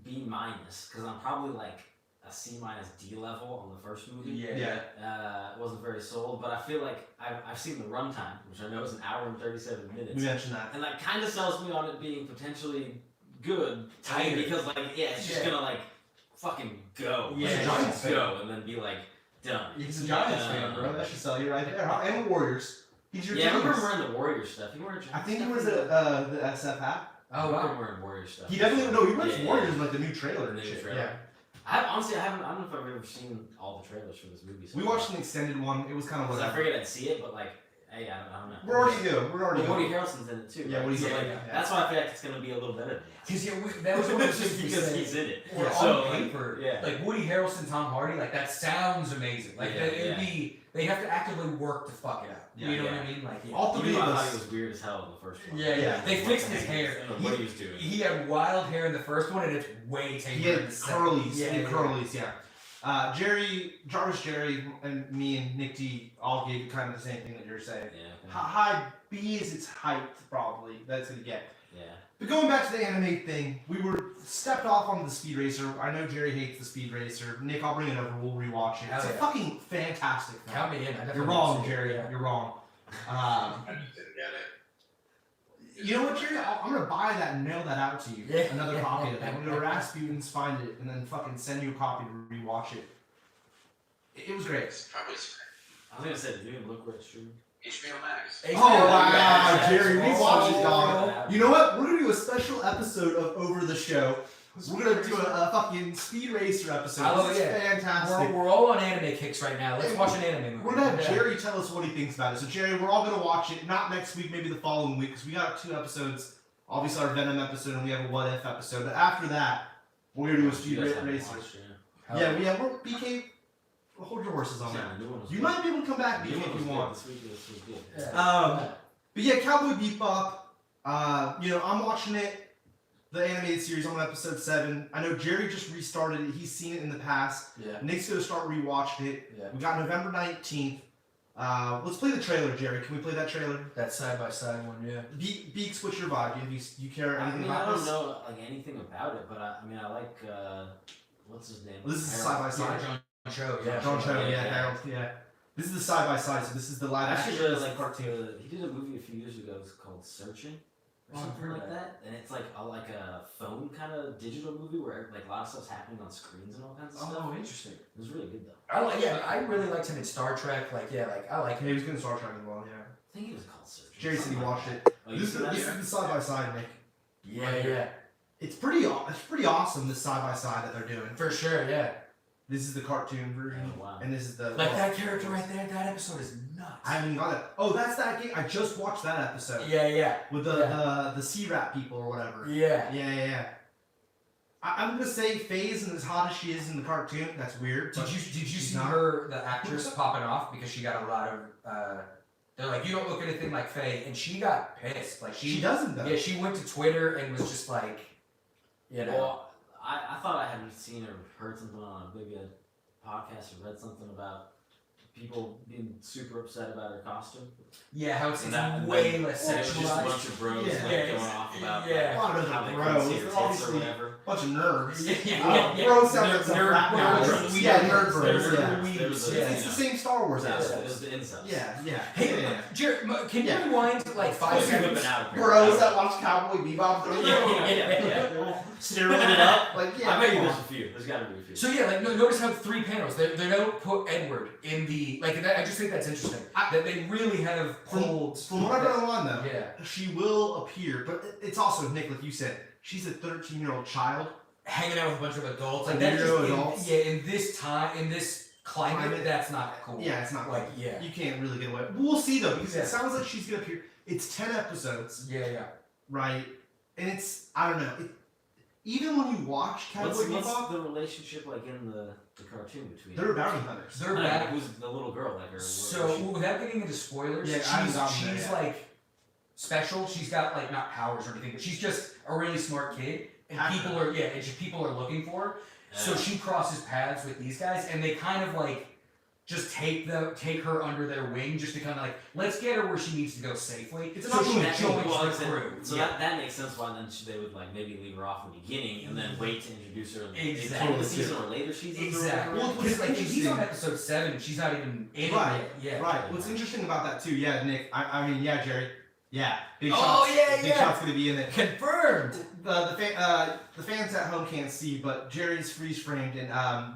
Speaker 2: B minus because I'm probably like a C minus D level on the first movie.
Speaker 3: Yeah.
Speaker 2: Wasn't very sold, but I feel like I've seen the runtime, which I know is an hour and 37 minutes,
Speaker 3: We mentioned that.
Speaker 2: and that kind of sells me on it being potentially good.
Speaker 1: Tighter.
Speaker 2: Because like it's just
Speaker 1: Yeah.
Speaker 2: gonna like fucking go.
Speaker 1: Yeah,
Speaker 2: Like,
Speaker 3: Giants
Speaker 2: just go and then be like done.
Speaker 3: He's a Giants fan, bro. That should sell you right there. Huh? And the Warriors. He's your
Speaker 2: Yeah, I remember
Speaker 3: teams.
Speaker 2: wearing the Warrior stuff. You weren't.
Speaker 3: I think he was the SF hat.
Speaker 2: I
Speaker 1: Oh
Speaker 2: remember
Speaker 1: wow.
Speaker 2: wearing Warrior stuff.
Speaker 3: He definitely he wears
Speaker 2: Yeah,
Speaker 3: Warriors in like the new trailer
Speaker 2: The
Speaker 3: and
Speaker 2: new
Speaker 3: shit.
Speaker 2: trailer.
Speaker 3: Yeah.
Speaker 2: I don't know if I've ever seen all the trailers for this movie. So
Speaker 3: We watched an extended one. It was kind of
Speaker 2: because I
Speaker 3: whatever.
Speaker 2: figured I'd see it, but like, hey, I don't know.
Speaker 3: We're already good. We're already
Speaker 2: Well, Woody
Speaker 3: good.
Speaker 2: Harrelson's in it too.
Speaker 3: Yeah,
Speaker 2: right?
Speaker 3: Woody's
Speaker 2: So,
Speaker 3: in it,
Speaker 2: like,
Speaker 3: yeah.
Speaker 2: That's why I feel like it's gonna be a little better.
Speaker 1: Because that was one of those
Speaker 2: Just
Speaker 1: things we
Speaker 2: because
Speaker 1: said.
Speaker 2: he's in it.
Speaker 1: Or
Speaker 3: Yeah.
Speaker 2: So,
Speaker 1: on
Speaker 2: like,
Speaker 1: paper,
Speaker 2: yeah.
Speaker 1: like Woody Harrelson, Tom Hardy, like that sounds amazing. Like
Speaker 2: Yeah,
Speaker 1: it'd
Speaker 2: yeah.
Speaker 1: be, they have to actively work to fuck it out.
Speaker 3: Yeah,
Speaker 1: You know
Speaker 2: yeah.
Speaker 1: what I mean? Like
Speaker 3: All
Speaker 2: Even
Speaker 3: three
Speaker 2: though
Speaker 3: of
Speaker 2: I thought
Speaker 3: us.
Speaker 2: he was weird as hell in the first one.
Speaker 1: Yeah. They fixed his hair.
Speaker 2: I don't know what he was doing.
Speaker 1: He had wild hair in the first one, and it's way tamer
Speaker 3: He
Speaker 1: in
Speaker 3: had
Speaker 1: the second.
Speaker 3: curlies.
Speaker 1: Yeah,
Speaker 3: He had
Speaker 1: yeah.
Speaker 3: curlies, yeah. Jarvis Jerry, and me and Nick D all gave you kind of the same thing that you're saying.
Speaker 2: Yeah.
Speaker 3: High B is its height, probably. That's gonna get.
Speaker 2: Yeah.
Speaker 3: But going back to the anime thing, we were stepped off on the Speed Racer. I know Jerry hates the Speed Racer. Nick, I'll bring it over. We'll rewatch it.
Speaker 1: Hell
Speaker 3: It's a
Speaker 1: yeah.
Speaker 3: fucking fantastic film.
Speaker 1: Count me in. I definitely
Speaker 3: You're wrong,
Speaker 1: see it.
Speaker 3: Jerry.
Speaker 1: Yeah.
Speaker 3: You're wrong.
Speaker 4: I just didn't get it.
Speaker 3: You know what, Jerry? I'm gonna buy that and mail that out to you.
Speaker 1: Yeah.
Speaker 3: Another copy of it. I'm gonna go to Rasputin's, find it, and then fucking send you a copy to rewatch it. It was great.
Speaker 4: It's probably
Speaker 2: I was gonna say, did you even look where it's streamed?
Speaker 4: HBO Max.
Speaker 1: Hey,
Speaker 3: Oh
Speaker 1: yeah,
Speaker 3: wow,
Speaker 1: yeah,
Speaker 3: Jerry, we
Speaker 1: yeah.
Speaker 3: watched it,
Speaker 1: Oh,
Speaker 3: dog. You know what? We're gonna do a special episode of Over the Show. We're gonna do a fucking Speed Racer episode.
Speaker 1: Oh,
Speaker 3: This is
Speaker 1: yeah.
Speaker 3: fantastic.
Speaker 1: We're all on anime kicks right now. Let's watch an anime movie.
Speaker 3: We're gonna have
Speaker 1: Yeah.
Speaker 3: Jerry tell us what he thinks about it. So Jerry, we're all gonna watch it. Not next week, maybe the following week, because we got 2 episodes. Obviously our Venom episode, and we have a What If episode. But after that, we're gonna do a Speed
Speaker 2: You guys haven't
Speaker 3: Racer.
Speaker 2: watched it,
Speaker 3: Yeah, we're BK. Hold your horses on
Speaker 2: Yeah,
Speaker 3: that.
Speaker 2: the new one was
Speaker 3: You
Speaker 2: good.
Speaker 3: might be able to come back,
Speaker 2: The
Speaker 3: BK,
Speaker 2: new one
Speaker 3: if
Speaker 2: was
Speaker 3: you
Speaker 2: good.
Speaker 3: want.
Speaker 2: This week it was good.
Speaker 1: Yeah.
Speaker 3: But yeah, Cowboy Bebop. You know, I'm watching it. The animated series. I'm on episode 7. I know Jerry just restarted it. He's seen it in the past.
Speaker 1: Yeah.
Speaker 3: Nick's gonna start rewatching it.
Speaker 1: Yeah.
Speaker 3: We got November 19th. Let's play the trailer, Jerry. Can we play that trailer?
Speaker 1: That side by side one, yeah.
Speaker 3: Beaks, what's your vibe? You care
Speaker 2: I
Speaker 3: anything
Speaker 2: mean, I
Speaker 3: about
Speaker 2: don't
Speaker 3: this?
Speaker 2: know like anything about it, but I mean, I like what's his name?
Speaker 3: Well, this is
Speaker 2: Harold.
Speaker 3: side by side.
Speaker 1: John Cho, yeah.
Speaker 3: John Cho,
Speaker 2: Yeah,
Speaker 3: yeah,
Speaker 2: yeah.
Speaker 3: Harold, yeah. This is the side by side. So this is the live
Speaker 2: I
Speaker 3: action.
Speaker 2: actually really
Speaker 3: this is
Speaker 2: like
Speaker 3: the cartoon.
Speaker 2: he did a movie a few years ago. It's called Searching or
Speaker 1: Oh, I've
Speaker 2: something
Speaker 1: heard
Speaker 2: like
Speaker 1: of
Speaker 2: that. And it's like a phone kind of digital movie where like a lot of stuff's happening on screens and all kinds of stuff.
Speaker 1: Oh, interesting.
Speaker 2: It was really good though.
Speaker 1: I really liked him in Star Trek. I like
Speaker 3: Yeah, he was good in Star Trek as well. Yeah.
Speaker 2: I think it was called Searching.
Speaker 3: Jerry said he
Speaker 2: Something like
Speaker 3: watched
Speaker 2: that.
Speaker 3: it.
Speaker 2: Oh, you
Speaker 3: This
Speaker 2: seen that?
Speaker 3: is the side by side, Nick.
Speaker 1: Yeah.
Speaker 3: It's pretty awesome. This side by side that they're doing.
Speaker 1: For sure, yeah.
Speaker 3: This is the cartoon version,
Speaker 2: Oh, wow.
Speaker 3: and this is the
Speaker 1: Like that character right there, that episode is nuts.
Speaker 3: I haven't even got it. Oh, that's that game. I just watched that episode
Speaker 1: Yeah.
Speaker 3: with the sea rat people or whatever.
Speaker 1: Yeah.
Speaker 3: Yeah. I'm gonna say Faye isn't as hot as she is in the cartoon. That's weird.
Speaker 1: Did
Speaker 3: but
Speaker 1: you
Speaker 3: she's
Speaker 1: see
Speaker 3: not.
Speaker 1: her, the actress, popping off because she got a lot of they're like, you don't look anything like Faye, and she got pissed. Like
Speaker 3: She doesn't though.
Speaker 1: Yeah, she went to Twitter and was just like, you know.
Speaker 2: Well, I thought I had seen or heard something on maybe a podcast or read something about people being super upset about her costume.
Speaker 1: Yeah, how it's
Speaker 2: And that-
Speaker 1: way
Speaker 2: and
Speaker 1: less
Speaker 2: then it was just a
Speaker 1: sexualized.
Speaker 2: bunch of bros
Speaker 3: Yeah.
Speaker 2: like
Speaker 1: Yeah,
Speaker 2: going off about
Speaker 1: yeah.
Speaker 3: A lot of
Speaker 2: how
Speaker 3: them
Speaker 2: they
Speaker 3: are
Speaker 2: couldn't see
Speaker 3: bros.
Speaker 2: her tits
Speaker 3: Obviously,
Speaker 2: or whatever.
Speaker 3: bunch of nerds.
Speaker 1: Yeah.
Speaker 3: Bros sound like
Speaker 1: Nerd-
Speaker 3: some
Speaker 1: nerd-
Speaker 3: frat
Speaker 1: nerd
Speaker 3: guys.
Speaker 1: bros.
Speaker 3: Yeah, nerd bros.
Speaker 1: Nerd
Speaker 3: Yeah.
Speaker 1: bros.
Speaker 2: There was a-
Speaker 1: Yeah.
Speaker 3: It's the same Star Wars
Speaker 2: Yeah,
Speaker 3: asshole.
Speaker 2: it was the incels.
Speaker 3: Yeah.
Speaker 1: Hey, Jared, can you
Speaker 3: Yeah.
Speaker 1: rewind like 5
Speaker 2: Pussy
Speaker 1: seconds?
Speaker 2: whipping out.
Speaker 3: Bros that watch Cowboy Bebop.
Speaker 2: Yeah.
Speaker 3: Steroiding it up. Like, yeah.
Speaker 2: I bet you
Speaker 3: come
Speaker 2: there's
Speaker 3: on.
Speaker 2: a few. There's got to be a few.
Speaker 1: So yeah, like notice how 3 panels they don't put Edward in the like. That, I just think that's interesting that they really have pulled.
Speaker 3: From what I've read online, though,
Speaker 1: Yeah.
Speaker 3: she will appear, but it's also, Nick, like you said, she's a 13-year-old child.
Speaker 1: Hanging out with a bunch of adults,
Speaker 3: Like
Speaker 1: like that.
Speaker 3: weirdo
Speaker 1: Just
Speaker 3: adults.
Speaker 1: in this time, in this climate, that's not cool.
Speaker 3: Yeah, it's not
Speaker 1: like yeah,
Speaker 3: You can't really get away. We'll see, though, because
Speaker 1: Yeah.
Speaker 3: it sounds like she's going to appear. It's 10 episodes,
Speaker 1: yeah.
Speaker 3: right? And it's, I don't know. Even when you watch Cowboy
Speaker 2: What's
Speaker 3: Bebop,
Speaker 2: the relationship like in the cartoon between
Speaker 3: they're bounty hunters.
Speaker 1: They're
Speaker 2: I don't know,
Speaker 1: bad.
Speaker 2: who's the little girl like her?
Speaker 1: So without getting into spoilers,
Speaker 3: Yeah, I haven't gotten there
Speaker 1: she's
Speaker 3: yet.
Speaker 1: like special. She's got like not powers or anything, but she's just a really smart kid, and
Speaker 3: Accurate.
Speaker 1: people are looking for her. So she crosses paths with these guys, and they kind of like just take her under their wing, just to kind of like let's get her where she needs to go safely.
Speaker 3: It's an
Speaker 1: so she
Speaker 3: opportunity.
Speaker 1: joins the crew.
Speaker 2: So
Speaker 1: Yeah.
Speaker 2: that makes sense why then they would like maybe leave her off in the beginning and then wait to introduce her in the
Speaker 1: Exactly.
Speaker 2: the season or later seasons.
Speaker 1: Exactly.
Speaker 2: Or whatever.
Speaker 1: Because like if he's on
Speaker 3: interesting-
Speaker 1: episode 7, she's not even in
Speaker 3: Right,
Speaker 1: it yet.
Speaker 3: Right. What's interesting about that, too, yeah, Nick, I mean, yeah, Jerry. Yeah. Big
Speaker 1: Oh,
Speaker 3: Shot's,
Speaker 1: yeah,
Speaker 3: Big
Speaker 1: yeah.
Speaker 3: Shot's going to be in it.
Speaker 1: Confirmed.
Speaker 3: The fans at home can't see, but Jerry's freeze framed in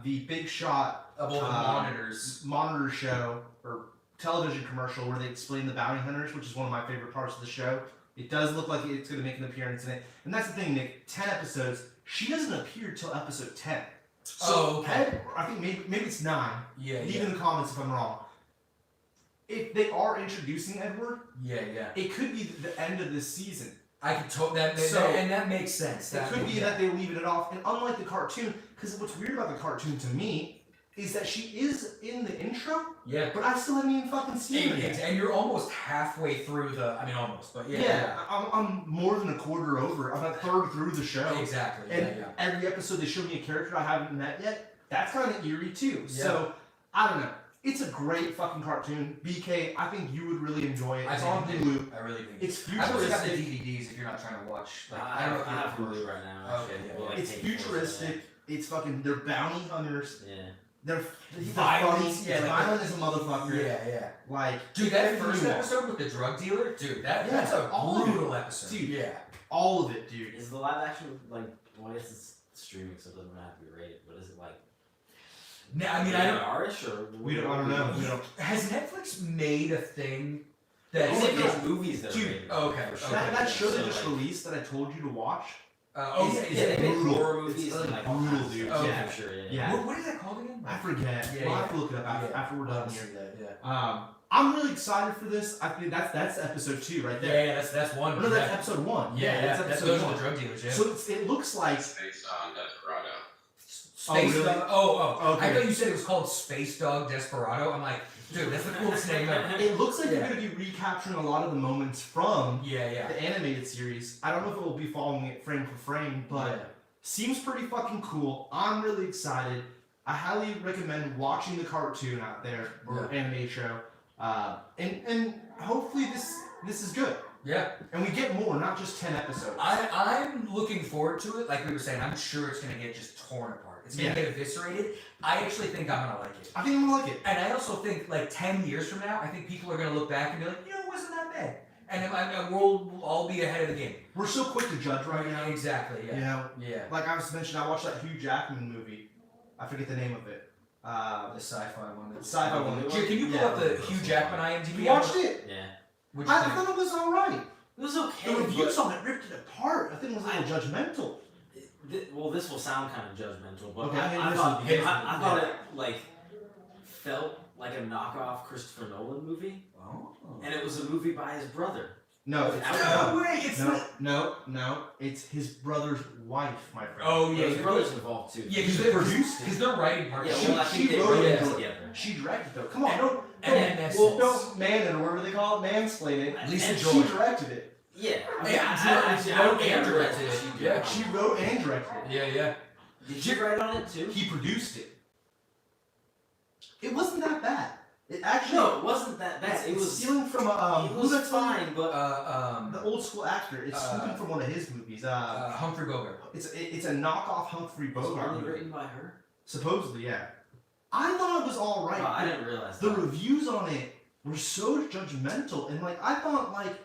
Speaker 3: the Big Shot
Speaker 1: Of all the monitors.
Speaker 3: monitor show or television commercial where they explain the bounty hunters, which is one of my favorite parts of the show. It does look like it's going to make an appearance in it, and that's the thing, Nick. 10 episodes. She doesn't appear till episode 10. So
Speaker 1: Oh, okay.
Speaker 3: I think maybe it's 9.
Speaker 1: Yeah,
Speaker 3: Leave
Speaker 1: yeah.
Speaker 3: in the comments if I'm wrong. If they are introducing Edward,
Speaker 1: Yeah.
Speaker 3: it could be the end of this season.
Speaker 1: I could that
Speaker 3: So-
Speaker 1: and that makes sense.
Speaker 3: It could be that they leave it off, and unlike the cartoon, because what's weird about the cartoon to me is that she is in the intro,
Speaker 1: Yeah.
Speaker 3: but I still haven't even fucking seen her yet.
Speaker 1: And you're almost halfway through almost, but yeah.
Speaker 3: Yeah, I'm more than a quarter over. I'm a third through the show.
Speaker 1: Exactly.
Speaker 3: And
Speaker 1: Yeah.
Speaker 3: every episode they show me a character I haven't met yet. That's kind of eerie too.
Speaker 1: Yeah.
Speaker 3: So I don't know. It's a great fucking cartoon. BK, I think you would really enjoy it. It's on Hulu.
Speaker 1: I really think.
Speaker 3: It's
Speaker 1: I've also got the
Speaker 3: futuristic.
Speaker 1: DVDs if you're not trying to watch. Like,
Speaker 2: I
Speaker 1: don't know if
Speaker 2: have
Speaker 1: you
Speaker 2: Hulu right now.
Speaker 1: Okay,
Speaker 2: actually.
Speaker 1: yeah,
Speaker 2: We'll,
Speaker 1: yeah.
Speaker 2: like,
Speaker 3: It's
Speaker 2: take photos of
Speaker 3: futuristic. It's fucking. They're bounty hunters.
Speaker 2: that. Yeah.
Speaker 3: They're
Speaker 1: Violent,
Speaker 3: funny.
Speaker 1: yeah, like-
Speaker 3: Violent as a motherfucker.
Speaker 1: Yeah.
Speaker 3: Like
Speaker 1: Dude, that
Speaker 3: everything
Speaker 1: first
Speaker 3: you want.
Speaker 1: episode with the drug dealer, dude, that's a
Speaker 3: all of it.
Speaker 1: brutal episode.
Speaker 3: Dude.
Speaker 1: Yeah.
Speaker 3: all of it, dude.
Speaker 2: Is the live action like? Well, I guess it's streaming, so it doesn't have to be rated. But is it like?
Speaker 1: No, I mean, I don't.
Speaker 2: R-ish or
Speaker 3: I don't know. We don't.
Speaker 1: Has Netflix made a thing that?
Speaker 2: I think
Speaker 3: yeah.
Speaker 2: there's movies that are
Speaker 3: Dude,
Speaker 2: rated.
Speaker 1: okay,
Speaker 2: for sure.
Speaker 3: That show they
Speaker 2: So,
Speaker 3: just
Speaker 2: like,
Speaker 3: released that I told you to watch,
Speaker 2: They make
Speaker 3: brutal.
Speaker 2: horror movies
Speaker 3: It's
Speaker 2: and like all
Speaker 3: brutal,
Speaker 2: kinds of
Speaker 3: dude.
Speaker 2: stuff.
Speaker 3: Yeah.
Speaker 2: For sure.
Speaker 3: Yeah.
Speaker 1: What is that called again?
Speaker 3: I forget.
Speaker 1: Yeah,
Speaker 3: We'll have
Speaker 1: yeah.
Speaker 3: to look it up after we're done here.
Speaker 1: Yeah.
Speaker 3: I'm really excited for this. I think that's episode 2 right there.
Speaker 1: Yeah, that's one.
Speaker 3: Oh, no, that's episode 1. That's episode
Speaker 1: those
Speaker 3: 1.
Speaker 1: are the drug dealers. Yeah.
Speaker 3: So it looks like
Speaker 4: It's based on Desperado.
Speaker 1: Space
Speaker 3: really?
Speaker 1: Dog. Oh.
Speaker 3: Okay.
Speaker 1: I thought you said it was called Space Dog Desperado. I'm like, dude, that's the coolest name ever.
Speaker 3: it looks like
Speaker 1: Yeah.
Speaker 3: they're going to be recapturing a lot of the moments from
Speaker 1: Yeah.
Speaker 3: the animated series. I don't know if it will be following it frame for frame, but seems pretty fucking cool. I'm really excited. I highly recommend watching the cartoon out there or anime show, and hopefully this is good.
Speaker 1: Yeah.
Speaker 3: And we get more, not just 10 episodes.
Speaker 1: I'm looking forward to it. Like we were saying, I'm sure it's gonna get just torn apart. It's gonna get eviscerated. I actually think I'm gonna like it.
Speaker 3: I think I'm gonna like it.
Speaker 1: And I also think like 10 years from now, I think people are gonna look back and be like, it wasn't that bad. And we'll all be ahead of the game.
Speaker 3: We're so quick to judge right now.
Speaker 1: Exactly.
Speaker 3: You
Speaker 1: Yeah.
Speaker 3: know,
Speaker 1: Yeah.
Speaker 3: like I was mentioning, I watched that Hugh Jackman movie. I forget the name of it.
Speaker 1: The sci-fi one.
Speaker 3: Sci-fi one.
Speaker 1: Here, can you pull up the Hugh Jackman IMDb?
Speaker 3: You watched it?
Speaker 2: Yeah.
Speaker 1: What'd you
Speaker 3: I
Speaker 1: think?
Speaker 3: thought it was alright.
Speaker 2: It was okay.
Speaker 3: The reviews
Speaker 2: but
Speaker 3: on it ripped it apart. I think it was a little judgmental.
Speaker 2: well, this will sound kind of judgmental, but
Speaker 3: Okay,
Speaker 2: I
Speaker 3: this
Speaker 2: thought
Speaker 3: will be
Speaker 2: I thought it like felt like a knockoff Christopher Nolan movie,
Speaker 1: Oh.
Speaker 2: and it was a movie by his brother.
Speaker 3: No, it's
Speaker 2: No
Speaker 1: way, it's
Speaker 3: no. It's his brother's wife, my friend.
Speaker 1: Oh yeah,
Speaker 2: His brother's involved too.
Speaker 1: Yeah,
Speaker 3: He's
Speaker 1: because
Speaker 3: produced it.
Speaker 1: because they're writing part.
Speaker 2: Yeah,
Speaker 3: She-
Speaker 2: well, I think
Speaker 3: she
Speaker 2: they
Speaker 3: wrote
Speaker 2: wrote
Speaker 3: it.
Speaker 2: it together.
Speaker 3: She directed though. Come on, don't
Speaker 1: And
Speaker 3: man or whatever they call it, mansplain it.
Speaker 1: Lisa
Speaker 3: And
Speaker 1: Joy.
Speaker 3: she directed it.
Speaker 2: Yeah, I mean,
Speaker 1: Yeah,
Speaker 2: I don't think I
Speaker 1: and
Speaker 2: directed
Speaker 1: directed
Speaker 2: it.
Speaker 1: it.
Speaker 2: She
Speaker 1: Yeah.
Speaker 2: did.
Speaker 3: She wrote and directed it.
Speaker 1: Yeah.
Speaker 2: Did you write on it too?
Speaker 3: He produced it. It wasn't that bad. It actually
Speaker 2: No, it wasn't that bad. It
Speaker 3: it's
Speaker 2: was.
Speaker 3: stealing from
Speaker 2: It
Speaker 3: who's
Speaker 2: was
Speaker 3: that
Speaker 2: fine, but
Speaker 3: the old school actor. It's stealing from one of his movies.
Speaker 1: Humphrey Bogart.
Speaker 3: It's a knockoff Humphrey
Speaker 2: it was
Speaker 3: Bogart
Speaker 2: only
Speaker 3: movie.
Speaker 2: written by her.
Speaker 3: Supposedly, yeah. I thought it was all right.
Speaker 2: Oh, I didn't realize
Speaker 3: The
Speaker 2: that.
Speaker 3: reviews on it were so judgmental, and like I thought, like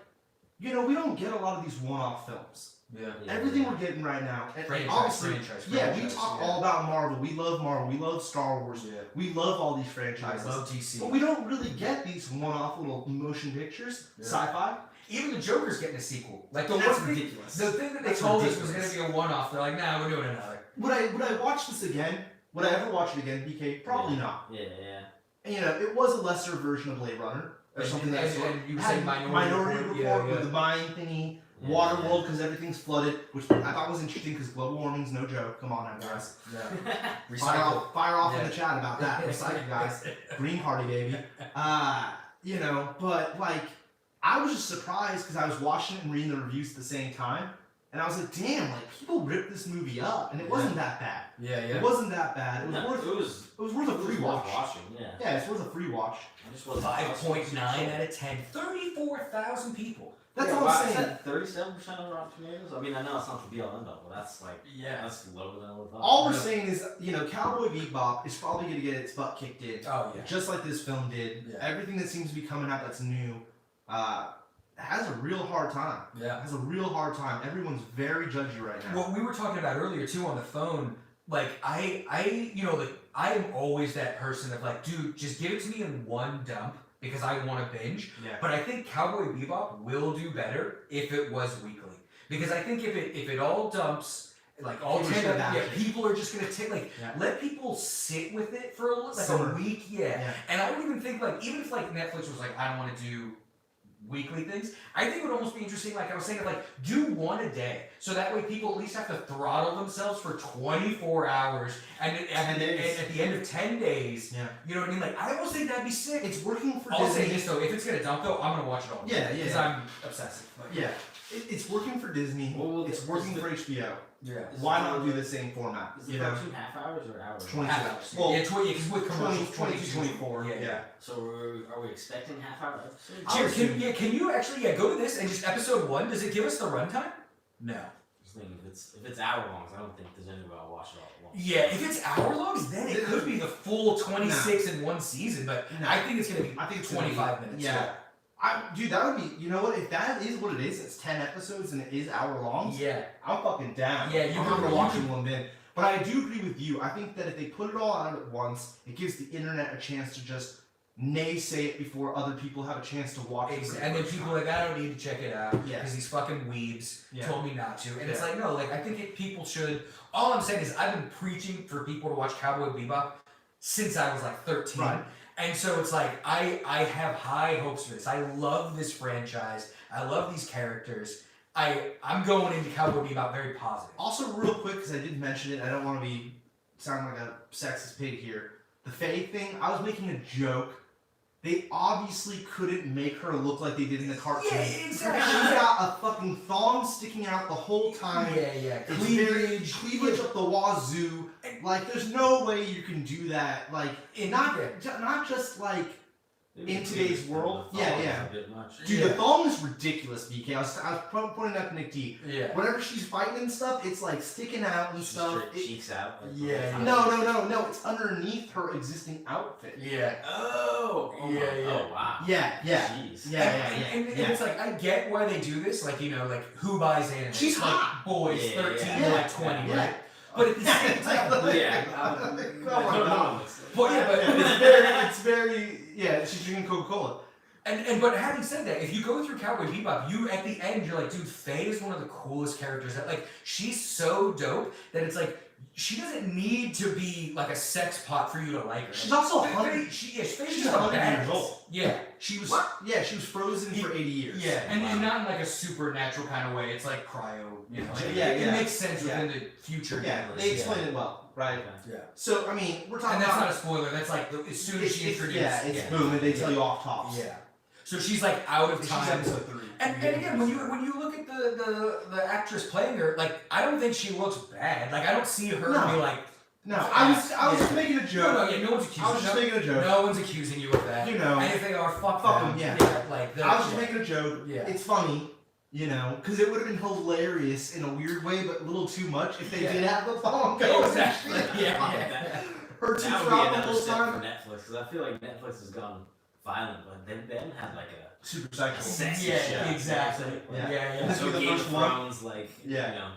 Speaker 3: we don't get a lot of these one-off films.
Speaker 1: Yeah.
Speaker 3: Everything we're getting right now, and
Speaker 1: Franchise.
Speaker 3: we talk all about Marvel. We love Marvel. We love Star Wars.
Speaker 1: Yeah.
Speaker 3: We love all these
Speaker 1: I
Speaker 3: franchises.
Speaker 1: love DC.
Speaker 3: But we don't really get these one-off little motion pictures,
Speaker 1: Yeah.
Speaker 3: sci-fi.
Speaker 1: Even the Joker's getting a sequel. Like the
Speaker 3: That's
Speaker 1: one thing,
Speaker 3: ridiculous.
Speaker 1: the thing that they
Speaker 3: That's
Speaker 1: told us was
Speaker 3: ridiculous.
Speaker 1: going to be a one-off. They're like, nah, we're doing another.
Speaker 3: Would I watch this again? Would I ever watch it again, BK? Probably not.
Speaker 2: Yeah.
Speaker 3: And, it was a lesser version of Blade Runner or
Speaker 1: And-
Speaker 3: something
Speaker 1: and-
Speaker 3: that's
Speaker 1: and you
Speaker 3: had
Speaker 1: said Minority
Speaker 3: Report
Speaker 1: Report,
Speaker 3: with
Speaker 1: yeah.
Speaker 3: the mine thingy,
Speaker 2: Yeah,
Speaker 3: Waterworld because everything's flooded, which I thought was interesting because global warming's no joke. Come on now, guys.
Speaker 1: Yeah.
Speaker 3: Fire off in
Speaker 1: Yeah.
Speaker 3: the chat about that. Recycle, guys. Green party, baby. But like, I was just surprised because I was watching it and reading the reviews at the same time, and I was like, damn, like people ripped this movie up, and it wasn't that bad.
Speaker 1: Yeah.
Speaker 3: It wasn't that bad. It was
Speaker 2: No,
Speaker 3: worth.
Speaker 2: it was
Speaker 3: It was worth a free watch.
Speaker 2: watching. Yeah.
Speaker 3: Yeah, it's worth a free watch.
Speaker 2: I just wasn't
Speaker 1: 5.9 out of 10. 34,000 people.
Speaker 3: That's
Speaker 2: yeah,
Speaker 3: all
Speaker 2: wow,
Speaker 3: I'm
Speaker 2: is
Speaker 3: saying.
Speaker 2: that 37% of Rotten Tomatoes? I mean, I know it's not the be all end all, but that's like
Speaker 1: Yeah.
Speaker 2: that's lower than I would have thought.
Speaker 3: All we're saying is, Cowboy Bebop is probably going to get its butt kicked in,
Speaker 1: Oh, yeah.
Speaker 3: just like this film did.
Speaker 1: Yeah.
Speaker 3: Everything that seems to be coming out that's new has a real hard time.
Speaker 1: Yeah.
Speaker 3: Has a real hard time. Everyone's very judgy right now.
Speaker 1: What we were talking about earlier too on the phone, like I am always that person of like, dude, just give it to me in one dump because I want to binge.
Speaker 3: Yeah.
Speaker 1: But I think Cowboy Bebop will do better if it was weekly, because I think if it all dumps like all
Speaker 3: People
Speaker 1: 10
Speaker 3: should
Speaker 1: of
Speaker 3: adapt it.
Speaker 1: people are just gonna take
Speaker 3: Yeah.
Speaker 1: let people sit with it for a little, like
Speaker 3: Summer.
Speaker 1: a week,
Speaker 3: Yeah.
Speaker 1: And I would even think like even if like Netflix was like, I don't want to do weekly things, I think it would almost be interesting, like I was saying, like do one a day, so that way people at least have to throttle themselves for 24 hours, and at
Speaker 3: 10 days.
Speaker 1: the end of 10 days,
Speaker 3: Yeah.
Speaker 1: you know what I mean? Like I almost think that'd be sick.
Speaker 3: It's working for
Speaker 1: I'll say
Speaker 3: Disney.
Speaker 1: this though, if it's gonna dump though, I'm gonna watch it all.
Speaker 3: Yeah,
Speaker 1: Because
Speaker 3: yeah.
Speaker 1: I'm obsessive. Like,
Speaker 3: Yeah. It's working for Disney.
Speaker 2: Well,
Speaker 3: It's
Speaker 2: is
Speaker 3: working
Speaker 2: the-
Speaker 3: for HBO.
Speaker 1: Yeah.
Speaker 2: Is
Speaker 3: Why
Speaker 2: the-
Speaker 3: not do the same format?
Speaker 2: Is the cartoon half hours or hours?
Speaker 3: 20
Speaker 1: Half hours.
Speaker 3: Well,
Speaker 1: yeah, because with
Speaker 3: 20,
Speaker 1: commercials,
Speaker 3: 22, 24. Yeah.
Speaker 2: So are we expecting half-hour episodes?
Speaker 1: Cheers, can you actually go to this and just episode 1? Does it give us the runtime? No.
Speaker 2: Just thinking, if it's hour long, I don't think there's anybody will watch it all at once.
Speaker 1: Yeah, if it's hour long, then it could be the full 26 in one season, but
Speaker 3: No.
Speaker 1: I think it's gonna be
Speaker 3: I think it's gonna
Speaker 1: 25
Speaker 3: be-
Speaker 1: minutes.
Speaker 3: Yeah. Dude, that would be. You know what? If that is what it is, it's 10 episodes and it is hour long.
Speaker 1: Yeah.
Speaker 3: I'm fucking down.
Speaker 1: Yeah, you
Speaker 3: I'm
Speaker 1: could-
Speaker 3: not gonna
Speaker 1: you
Speaker 3: watch
Speaker 1: could-
Speaker 3: it one then. But I do agree with you. I think that if they put it all out at once, it gives the internet a chance to just naysay it before other people have a chance to watch it. for the
Speaker 1: And then
Speaker 3: first
Speaker 1: people
Speaker 3: time.
Speaker 1: are like, I don't need to check it out because
Speaker 3: Yeah.
Speaker 1: these fucking weebs
Speaker 3: Yeah.
Speaker 1: told me not to. And it's
Speaker 3: Yeah.
Speaker 1: like, no, like I think people should. All I'm saying is I've been preaching for people to watch Cowboy Bebop since I was like 13.
Speaker 3: Right.
Speaker 1: And so it's like I have high hopes for this. I love this franchise. I love these characters. I'm going into Cowboy Bebop very positive.
Speaker 3: Also, real quick, because I did mention it, I don't want to sound like a sexist pig here. The Faye thing, I was making a joke. They obviously couldn't make her look like they did in the cartoon.
Speaker 1: Yeah, exactly.
Speaker 3: She's got a fucking thong sticking out the whole time.
Speaker 1: Yeah.
Speaker 3: It's very cleavage up the wazoo. Like, there's no way you can do that. Like, not just like in today's world. Yeah.
Speaker 2: A bit much.
Speaker 3: Dude, the thong is ridiculous, BK. I was pointing out to Nick D.
Speaker 1: Yeah.
Speaker 3: Whenever she's fighting and stuff, it's like sticking out and
Speaker 2: Just
Speaker 3: stuff.
Speaker 2: straight cheeks out. Like,
Speaker 1: Yeah.
Speaker 3: No. It's underneath her existing outfit.
Speaker 1: Yeah.
Speaker 2: Oh.
Speaker 1: Yeah.
Speaker 2: Oh wow.
Speaker 3: Yeah.
Speaker 2: Jeez.
Speaker 1: And it's like I get why they do this. Like like who buys anime?
Speaker 3: She's
Speaker 1: like
Speaker 3: hot.
Speaker 1: Boys,
Speaker 2: Yeah,
Speaker 1: 13
Speaker 3: yeah.
Speaker 1: to like 20,
Speaker 3: Yeah.
Speaker 1: right? But at the same time,
Speaker 2: Yeah.
Speaker 3: Oh my God.
Speaker 1: but
Speaker 3: It's very. Yeah, she's drinking Coca-Cola.
Speaker 1: But having said that, if you go through Cowboy Bebop, you at the end you're like, dude, Faye is one of the coolest characters. That like she's so dope that it's like she doesn't need to be like a sex pot for you to like her.
Speaker 3: She's also
Speaker 1: Faye-
Speaker 3: 100.
Speaker 1: Faye's
Speaker 3: She's
Speaker 1: just a
Speaker 3: 100 years
Speaker 1: badass.
Speaker 3: old.
Speaker 1: Yeah.
Speaker 3: She was.
Speaker 2: What?
Speaker 3: Yeah, she was frozen for 80 years.
Speaker 1: Yeah, and not in like a supernatural kind of way. It's like cryo, Like,
Speaker 3: Yeah,
Speaker 1: it
Speaker 3: yeah.
Speaker 1: makes sense
Speaker 3: Yeah.
Speaker 1: within the future.
Speaker 3: Yeah, they explain it well, right?
Speaker 1: Yeah.
Speaker 3: So I mean, we're talking
Speaker 1: And that's
Speaker 3: about.
Speaker 1: not a spoiler. That's like as soon as she introduced.
Speaker 3: It's boom, and they tell you off tops.
Speaker 1: Yeah. So she's like out of
Speaker 3: She's
Speaker 1: time.
Speaker 3: episode 3.
Speaker 1: And again, when you look at the actress playing her, like I don't think she looks bad. Like I don't see her
Speaker 3: No.
Speaker 1: be like.
Speaker 3: No, I was just making a
Speaker 1: No,
Speaker 3: joke.
Speaker 1: no one's accusing.
Speaker 3: I was just making a joke.
Speaker 1: No one's accusing you of that.
Speaker 3: You know.
Speaker 1: And if they are, fuck
Speaker 3: them,
Speaker 1: them.
Speaker 3: yeah.
Speaker 1: Like
Speaker 3: I was just making a joke.
Speaker 1: Yeah.
Speaker 3: It's funny, because it would have been hilarious in a weird way, but a little too much if they did have the thong going.
Speaker 1: Exactly. Yeah.
Speaker 3: Her two
Speaker 2: That would be
Speaker 3: throughout the
Speaker 2: another
Speaker 3: whole
Speaker 2: step
Speaker 3: time.
Speaker 2: for Netflix because I feel like Netflix has gone violent, but they haven't had like a
Speaker 3: Super sexual.
Speaker 2: sexy
Speaker 1: Yeah,
Speaker 2: show.
Speaker 1: exactly.
Speaker 3: Yeah.
Speaker 1: Yeah.
Speaker 3: This
Speaker 2: So
Speaker 3: will be the
Speaker 2: Game
Speaker 3: first
Speaker 2: of
Speaker 3: one.
Speaker 2: Thrones, like
Speaker 3: Yeah.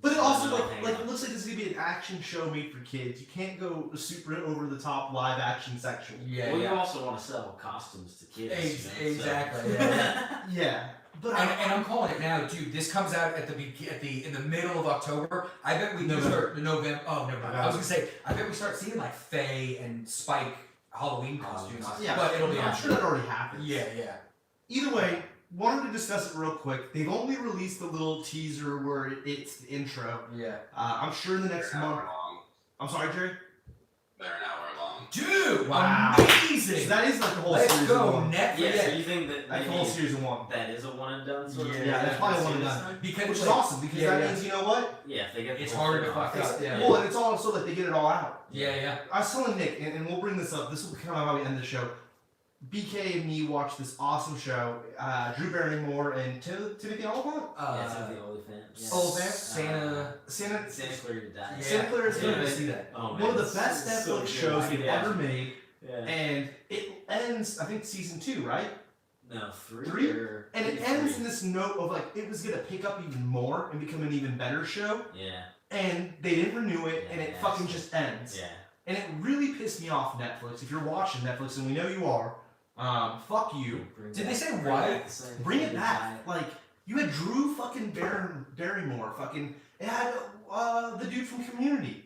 Speaker 3: But it also
Speaker 2: Hang
Speaker 3: like
Speaker 2: on.
Speaker 3: it looks like this is gonna be an action show made for kids. You can't go super over the top live action section.
Speaker 1: Yeah.
Speaker 2: Well, you
Speaker 1: Yeah.
Speaker 2: also want to sell costumes to kids.
Speaker 1: Exactly.
Speaker 2: So.
Speaker 1: Yeah.
Speaker 3: Yeah, but
Speaker 1: And I'm calling it now, dude. This comes out at in the middle of October. I bet we do
Speaker 3: November.
Speaker 1: start November. Oh, never mind. I was gonna say I bet we start seeing like Faye and Spike Halloween costumes.
Speaker 3: yeah,
Speaker 1: but it'll be
Speaker 3: I'm
Speaker 1: on.
Speaker 3: sure that already happened.
Speaker 1: Yeah.
Speaker 3: Either way, wanted to discuss it real quick. They've only released a little teaser where it's the intro.
Speaker 1: Yeah.
Speaker 3: I'm sure in the next
Speaker 4: They're an hour
Speaker 3: month.
Speaker 4: long.
Speaker 3: I'm sorry, Jerry.
Speaker 4: They're an hour long.
Speaker 1: Dude,
Speaker 3: Wow.
Speaker 1: amazing.
Speaker 3: So that is like the whole
Speaker 1: Let's
Speaker 3: series
Speaker 1: go,
Speaker 3: of one.
Speaker 1: Netflix.
Speaker 2: Yeah, so you think that
Speaker 3: Like the
Speaker 2: maybe
Speaker 3: whole series of one.
Speaker 2: that is a one and done sort of?
Speaker 1: Yeah,
Speaker 3: that's probably one and
Speaker 2: series
Speaker 3: done.
Speaker 2: time?
Speaker 1: Because
Speaker 3: Which is
Speaker 1: like,
Speaker 3: awesome because
Speaker 1: yeah,
Speaker 3: that
Speaker 1: yeah.
Speaker 3: means, you know what?
Speaker 2: Yeah, if they get the
Speaker 1: It's
Speaker 2: whole
Speaker 1: harder
Speaker 2: thing
Speaker 1: to fuck
Speaker 2: off.
Speaker 1: up. Yeah.
Speaker 3: Well, and it's also that they get it all out.
Speaker 1: Yeah.
Speaker 3: I was telling Nick, and we'll bring this up. This will come out how we end the show. BK and me watched this awesome show. Drew Barrymore and Timothy Oliphant.
Speaker 2: Yeah, it's like the Oliphant. Yeah.
Speaker 3: Oliphant?
Speaker 1: Santa.
Speaker 2: Santa Clarita Diet.
Speaker 3: Santa Clarita
Speaker 1: Yeah, I
Speaker 3: Diet.
Speaker 1: see that.
Speaker 2: Oh, man,
Speaker 3: One of the
Speaker 2: it's
Speaker 3: best
Speaker 2: so
Speaker 3: Netflix
Speaker 2: good.
Speaker 3: shows they've
Speaker 2: Yeah.
Speaker 3: ever made,
Speaker 2: Yeah.
Speaker 3: and it ends. I think season 2, right?
Speaker 2: No, three.
Speaker 3: Three?
Speaker 2: Or
Speaker 3: And it
Speaker 2: three.
Speaker 3: ends in this note of like it was gonna pick up even more and become an even better show,
Speaker 2: Yeah.
Speaker 3: and they didn't renew it, and it
Speaker 2: Yeah.
Speaker 3: fucking just ends.
Speaker 2: Yeah.
Speaker 3: And it really pissed me off, Netflix. If you're watching Netflix, and we know you are, fuck you.
Speaker 1: Did they say why?
Speaker 3: Bring it back. Like, you had Drew fucking Barrymore. Fucking, it had the dude from Community.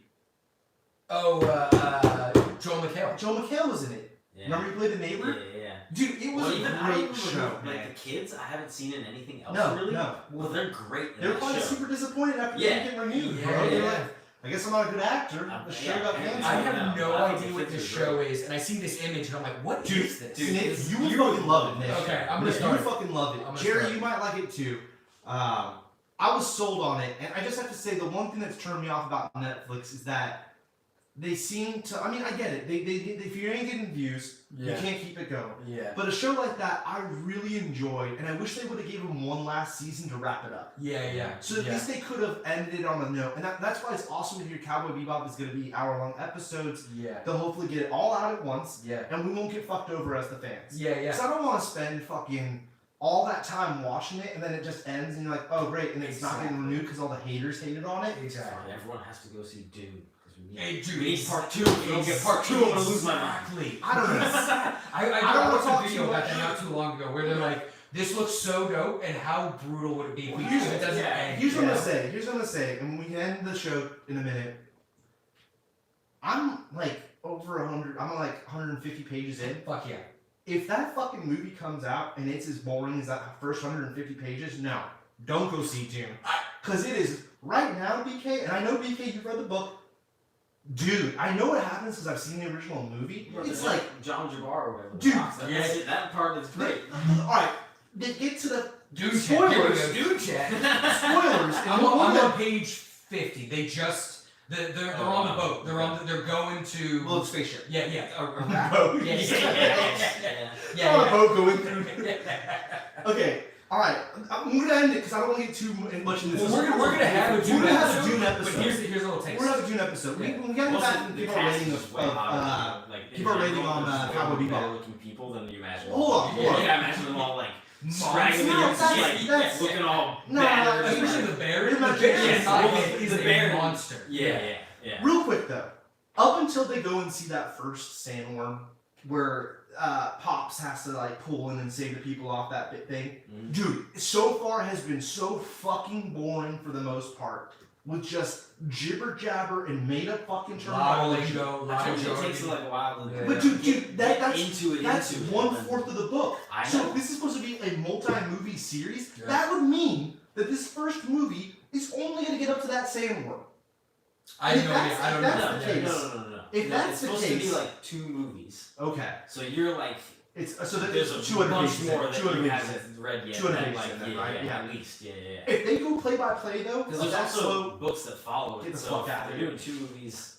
Speaker 1: Oh, Joel McHale.
Speaker 3: Joe McHale was in it.
Speaker 2: Yeah.
Speaker 3: Remember he played the neighbor?
Speaker 2: Yeah.
Speaker 3: Dude, it was
Speaker 2: Well,
Speaker 3: a
Speaker 2: even I don't
Speaker 3: great
Speaker 2: remember
Speaker 3: show,
Speaker 2: like
Speaker 3: man.
Speaker 2: the kids. I haven't seen in anything else
Speaker 3: No,
Speaker 2: really.
Speaker 3: no.
Speaker 2: Well, they're great. In
Speaker 3: They were
Speaker 2: that
Speaker 3: probably
Speaker 2: show.
Speaker 3: super disappointed after
Speaker 2: Yeah.
Speaker 3: they didn't get renewed,
Speaker 1: Yeah,
Speaker 3: bro. They're
Speaker 1: yeah.
Speaker 3: like, I guess I'm not a good actor. The show
Speaker 2: yeah,
Speaker 3: got
Speaker 2: yeah.
Speaker 3: canceled.
Speaker 1: I
Speaker 2: I
Speaker 1: have
Speaker 2: know.
Speaker 1: no
Speaker 2: I think
Speaker 1: idea
Speaker 2: the
Speaker 1: what
Speaker 2: kids
Speaker 1: this
Speaker 2: are
Speaker 1: show
Speaker 2: great.
Speaker 1: is, and I see this image, and I'm like, what
Speaker 3: Dude,
Speaker 1: is this?
Speaker 3: Nick,
Speaker 1: It's-
Speaker 3: you would fucking love it, Nick.
Speaker 1: Okay, I'm gonna
Speaker 3: Nick,
Speaker 1: start.
Speaker 3: you would fucking love it.
Speaker 1: I'm gonna
Speaker 3: Jerry,
Speaker 1: start.
Speaker 3: you might like it too. I was sold on it, and I just have to say the one thing that's turned me off about Netflix is that they seem to. I mean, I get it. They if you ain't getting views, you can't keep it going.
Speaker 1: Yeah.
Speaker 3: But a show like that, I really enjoyed, and I wish they would have given him one last season to wrap it up.
Speaker 1: Yeah.
Speaker 3: So at least they could have ended on a note, and that's why it's awesome to hear Cowboy Bebop is going to be hour-long episodes.
Speaker 1: Yeah.
Speaker 3: They'll hopefully get it all out at once,
Speaker 1: Yeah.
Speaker 3: and we won't get fucked over as the fans.
Speaker 1: Yeah.
Speaker 3: Because I don't want to spend fucking all that time watching it, and then it just ends, and you're like, oh great, and it's not getting
Speaker 1: Exactly.
Speaker 3: renewed because all the haters hated on it.
Speaker 1: Exactly.
Speaker 2: Sorry, everyone has to go see Dune because
Speaker 1: Hey, dude,
Speaker 2: We need part 2. If we don't get part 2, I'm gonna lose my mind.
Speaker 1: Exactly.
Speaker 3: I don't know.
Speaker 1: I
Speaker 3: don't
Speaker 1: watched
Speaker 3: wanna
Speaker 1: a video
Speaker 3: talk
Speaker 1: about
Speaker 3: too
Speaker 1: that
Speaker 3: much.
Speaker 1: not too long ago where they're like, this looks so dope, and how brutal would it be if it doesn't end?
Speaker 3: Here's what I'm gonna say, and we can end the show in a minute. I'm like over 100. I'm like 150 pages in.
Speaker 1: Fuck yeah.
Speaker 3: If that fucking movie comes out and it's as boring as that first 150 pages, no, don't go see Dune. Because it is right now, BK, and I know BK, you've read the book. Dude, I know what happens because I've seen the original movie. It's like
Speaker 2: John Jabbar or whatever.
Speaker 3: Dude,
Speaker 2: that part is great.
Speaker 3: Alright, they get to the
Speaker 1: Dune chat.
Speaker 3: spoilers.
Speaker 1: Dune chat.
Speaker 3: Spoilers.
Speaker 1: I'm on page 50. They just they're on the boat. They're going to
Speaker 3: Little spaceship.
Speaker 1: Yeah.
Speaker 3: Boat.
Speaker 1: Yeah.
Speaker 3: On a boat going through. Okay. All right. I'm gonna end it because I don't want to get too much in this.
Speaker 1: Well, we're gonna have a Dune episode. But here's a little taste.
Speaker 3: We're gonna have a Dune episode. We gotta go back and give our rating give our rating on Cowboy Bebop.
Speaker 2: Better looking people than you imagine.
Speaker 3: Hold on.
Speaker 2: Yeah, I imagine them all like scraggly
Speaker 3: Monsters?
Speaker 2: and looking all
Speaker 3: No,
Speaker 2: battered.
Speaker 1: Especially the bear.
Speaker 3: The
Speaker 1: bear is
Speaker 2: the
Speaker 1: a
Speaker 2: bear
Speaker 1: monster.
Speaker 2: Yeah.
Speaker 3: Real quick though, up until they go and see that first sandworm, where Pops has to like pull in and save the people off that bit thing, dude, so far has been so fucking boring for the most part, with just jibber jabber and made up fucking terminology.
Speaker 2: It takes like a while to
Speaker 3: But dude, that's
Speaker 2: into it.
Speaker 3: That's 1/4 of the book.
Speaker 2: I know.
Speaker 3: So if this is supposed to be a multi-movie series,
Speaker 1: Yeah.
Speaker 3: that would mean that this first movie is only going to get up to that sandworm.
Speaker 1: I have no idea. I don't
Speaker 3: That's
Speaker 1: know.
Speaker 3: the case.
Speaker 2: No.
Speaker 3: If that's
Speaker 2: it's
Speaker 3: the
Speaker 2: supposed
Speaker 3: case,
Speaker 2: to be like 2 movies.
Speaker 3: Okay.
Speaker 2: So you're like,
Speaker 3: It's so that
Speaker 2: there's
Speaker 3: there's
Speaker 2: a
Speaker 3: 200
Speaker 2: bunch
Speaker 3: pages
Speaker 2: more
Speaker 3: in,
Speaker 2: that
Speaker 3: 200
Speaker 2: you
Speaker 3: pages in.
Speaker 2: haven't read yet.
Speaker 3: 200
Speaker 2: that,
Speaker 3: pages
Speaker 2: like,
Speaker 3: in there, right?
Speaker 2: Yeah, at least. Yeah.
Speaker 3: If they go play by play though,
Speaker 2: Because
Speaker 3: of
Speaker 2: there's
Speaker 3: that
Speaker 2: also
Speaker 3: slow.
Speaker 2: books that follow
Speaker 3: Get
Speaker 2: it.
Speaker 3: the
Speaker 2: So
Speaker 3: fuck
Speaker 2: if
Speaker 3: out of
Speaker 2: they're
Speaker 3: here.
Speaker 2: doing 2 movies.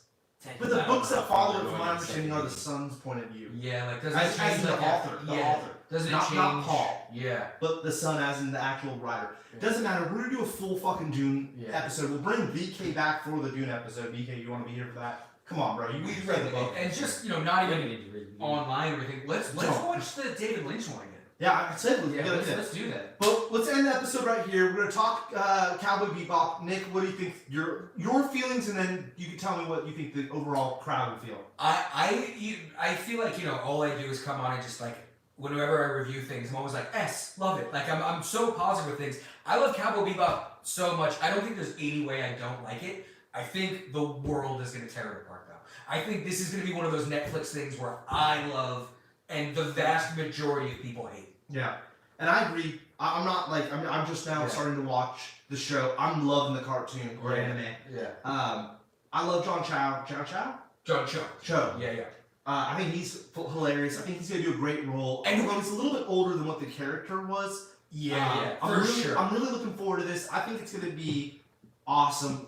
Speaker 3: But the books that follow it, from my
Speaker 2: my
Speaker 3: understanding, are the son's point of view.
Speaker 1: Yeah, like does
Speaker 3: As
Speaker 1: it change
Speaker 3: in the
Speaker 1: like
Speaker 3: author, the author.
Speaker 1: Does it
Speaker 3: Not
Speaker 1: change?
Speaker 3: Paul.
Speaker 1: Yeah.
Speaker 3: But the son as in the actual writer. Doesn't matter. We're gonna do a full fucking Dune episode. We'll bring VK back for the Dune episode. VK, you want to be here for that? Come on, bro. You read the book.
Speaker 1: And just not even online or anything. Let's watch the David Lynch one again.
Speaker 3: Yeah, I said we gotta do that.
Speaker 1: Let's do that.
Speaker 3: But let's end the episode right here. We're gonna talk Cowboy Bebop. Nick, what do you think your feelings, and then you can tell me what you think the overall crowd would feel.
Speaker 1: I feel like all I do is come on and just like whenever I review things, I'm always like love it. Like I'm so positive with things. I love Cowboy Bebop so much. I don't think there's any way I don't like it. I think the world is gonna tear it apart though. I think this is gonna be one of those Netflix things where I love and the vast majority of people hate.
Speaker 3: Yeah, and I agree. I'm not like I'm just now starting to watch the show. I'm loving the cartoon or anime.
Speaker 1: Yeah.
Speaker 3: I love John Cho.
Speaker 1: John Cho.
Speaker 3: Cho.
Speaker 1: Yeah.
Speaker 3: I think he's hilarious. I think he's gonna do a great role. And although he's a little bit older than what the character was, I'm really looking forward to this. I think it's gonna be awesome.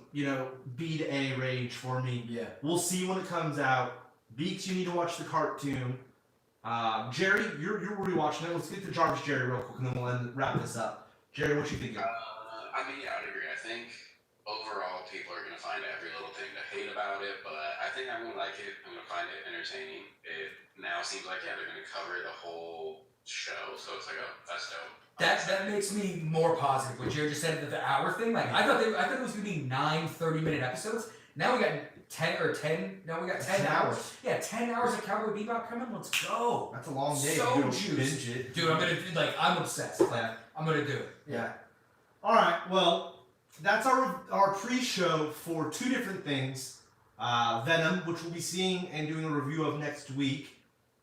Speaker 3: B to A range for me.
Speaker 1: Yeah.
Speaker 3: We'll see when it comes out. Beaks, you need to watch the cartoon. Jerry, you're rewatching it. Let's get to Jarvis Jerry real quick, and then we'll wrap this up. Jerry, what you think?
Speaker 4: I mean, yeah, I'd agree. I think overall people are going to find every little thing to hate about it, but I think I'm going to like it. I'm going to find it entertaining. It now seems like, they're going to cover the whole show, so it's like, oh, that's dope.
Speaker 1: That makes me more positive. What Jerry just said, the hour thing. Like I thought it was going to be 9 30-minute episodes. Now we got 10 hours. Yeah, 10 hours of Cowboy Bebop coming. Let's go.
Speaker 3: That's a long day.
Speaker 1: So
Speaker 3: juiced.
Speaker 1: binge it. Dude, I'm obsessed. I'm gonna do it.
Speaker 3: Yeah. All right. Well, that's our pre-show for 2 different things. Venom, which we'll be seeing and doing a review of next week,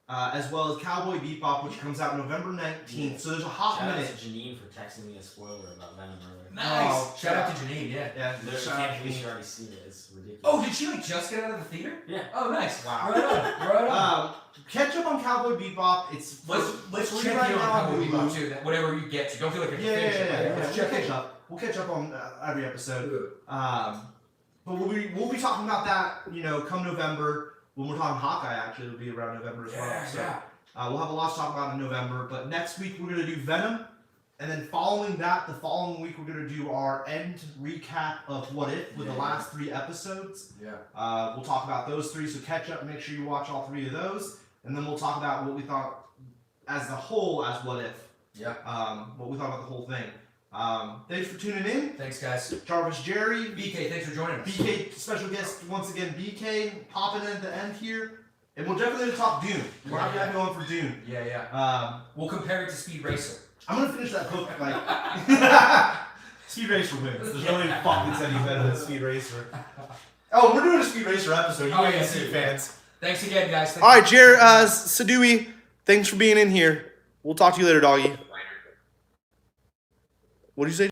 Speaker 3: as well as Cowboy Bebop, which comes out November 19th. So there's a hot
Speaker 2: minute.
Speaker 3: minute.
Speaker 2: Shout out to Janine for texting me a spoiler about Venom earlier.
Speaker 1: Nice.
Speaker 3: Oh,
Speaker 1: Shout out to Janine. Yeah.
Speaker 2: Literally
Speaker 3: shout out
Speaker 2: can't
Speaker 3: to
Speaker 2: believe
Speaker 3: Janine.
Speaker 2: she already seen it. It's ridiculous.
Speaker 1: Oh, did she just get out of the theater?
Speaker 2: Yeah.
Speaker 1: Oh, nice.
Speaker 3: Wow.
Speaker 1: Right on.
Speaker 3: Catch up on Cowboy Bebop. It's
Speaker 1: Let's
Speaker 3: free
Speaker 1: check
Speaker 3: right
Speaker 1: in on
Speaker 3: now
Speaker 1: Cowboy
Speaker 3: Hulu.
Speaker 1: Bebop too. That whatever you get to, don't feel like you're finishing.
Speaker 3: Yeah.
Speaker 1: Let's check in.
Speaker 3: We'll catch up on every episode. But we'll be talking about that. Come November when we're talking Hawkeye. Actually, it'll be around November as well. So we'll have a lot to talk about in November. But next week we're gonna do Venom, and then following that, the following week we're gonna do our end recap of What If with the last 3 episodes.
Speaker 1: Yeah.
Speaker 3: We'll talk about those 3. So catch up. Make sure you watch all 3 of those, and then we'll talk about what we thought as the whole as What If.
Speaker 1: Yeah.
Speaker 3: What we thought about the whole thing. Thanks for tuning in.
Speaker 1: Thanks, guys.
Speaker 3: Jarvis Jerry.
Speaker 1: BK, thanks for joining us.
Speaker 3: BK, special guest once again, BK, popping in at the end here. And we'll definitely talk Dune. We're
Speaker 1: Yeah.
Speaker 3: gonna going for Dune.
Speaker 1: Yeah. We'll compare it to Speed Racer.
Speaker 3: I'm gonna finish that book like Speed Racer wins. There's no way fucking said he's better than Speed Racer. Oh, we're doing a Speed Racer episode. You
Speaker 1: Oh,
Speaker 3: guys
Speaker 1: yeah,
Speaker 3: see
Speaker 1: dude.
Speaker 3: fans.
Speaker 1: Thanks again, guys.
Speaker 3: All right, Jared Sadui, thanks for being in here. We'll talk to you later, doggy. What did you say?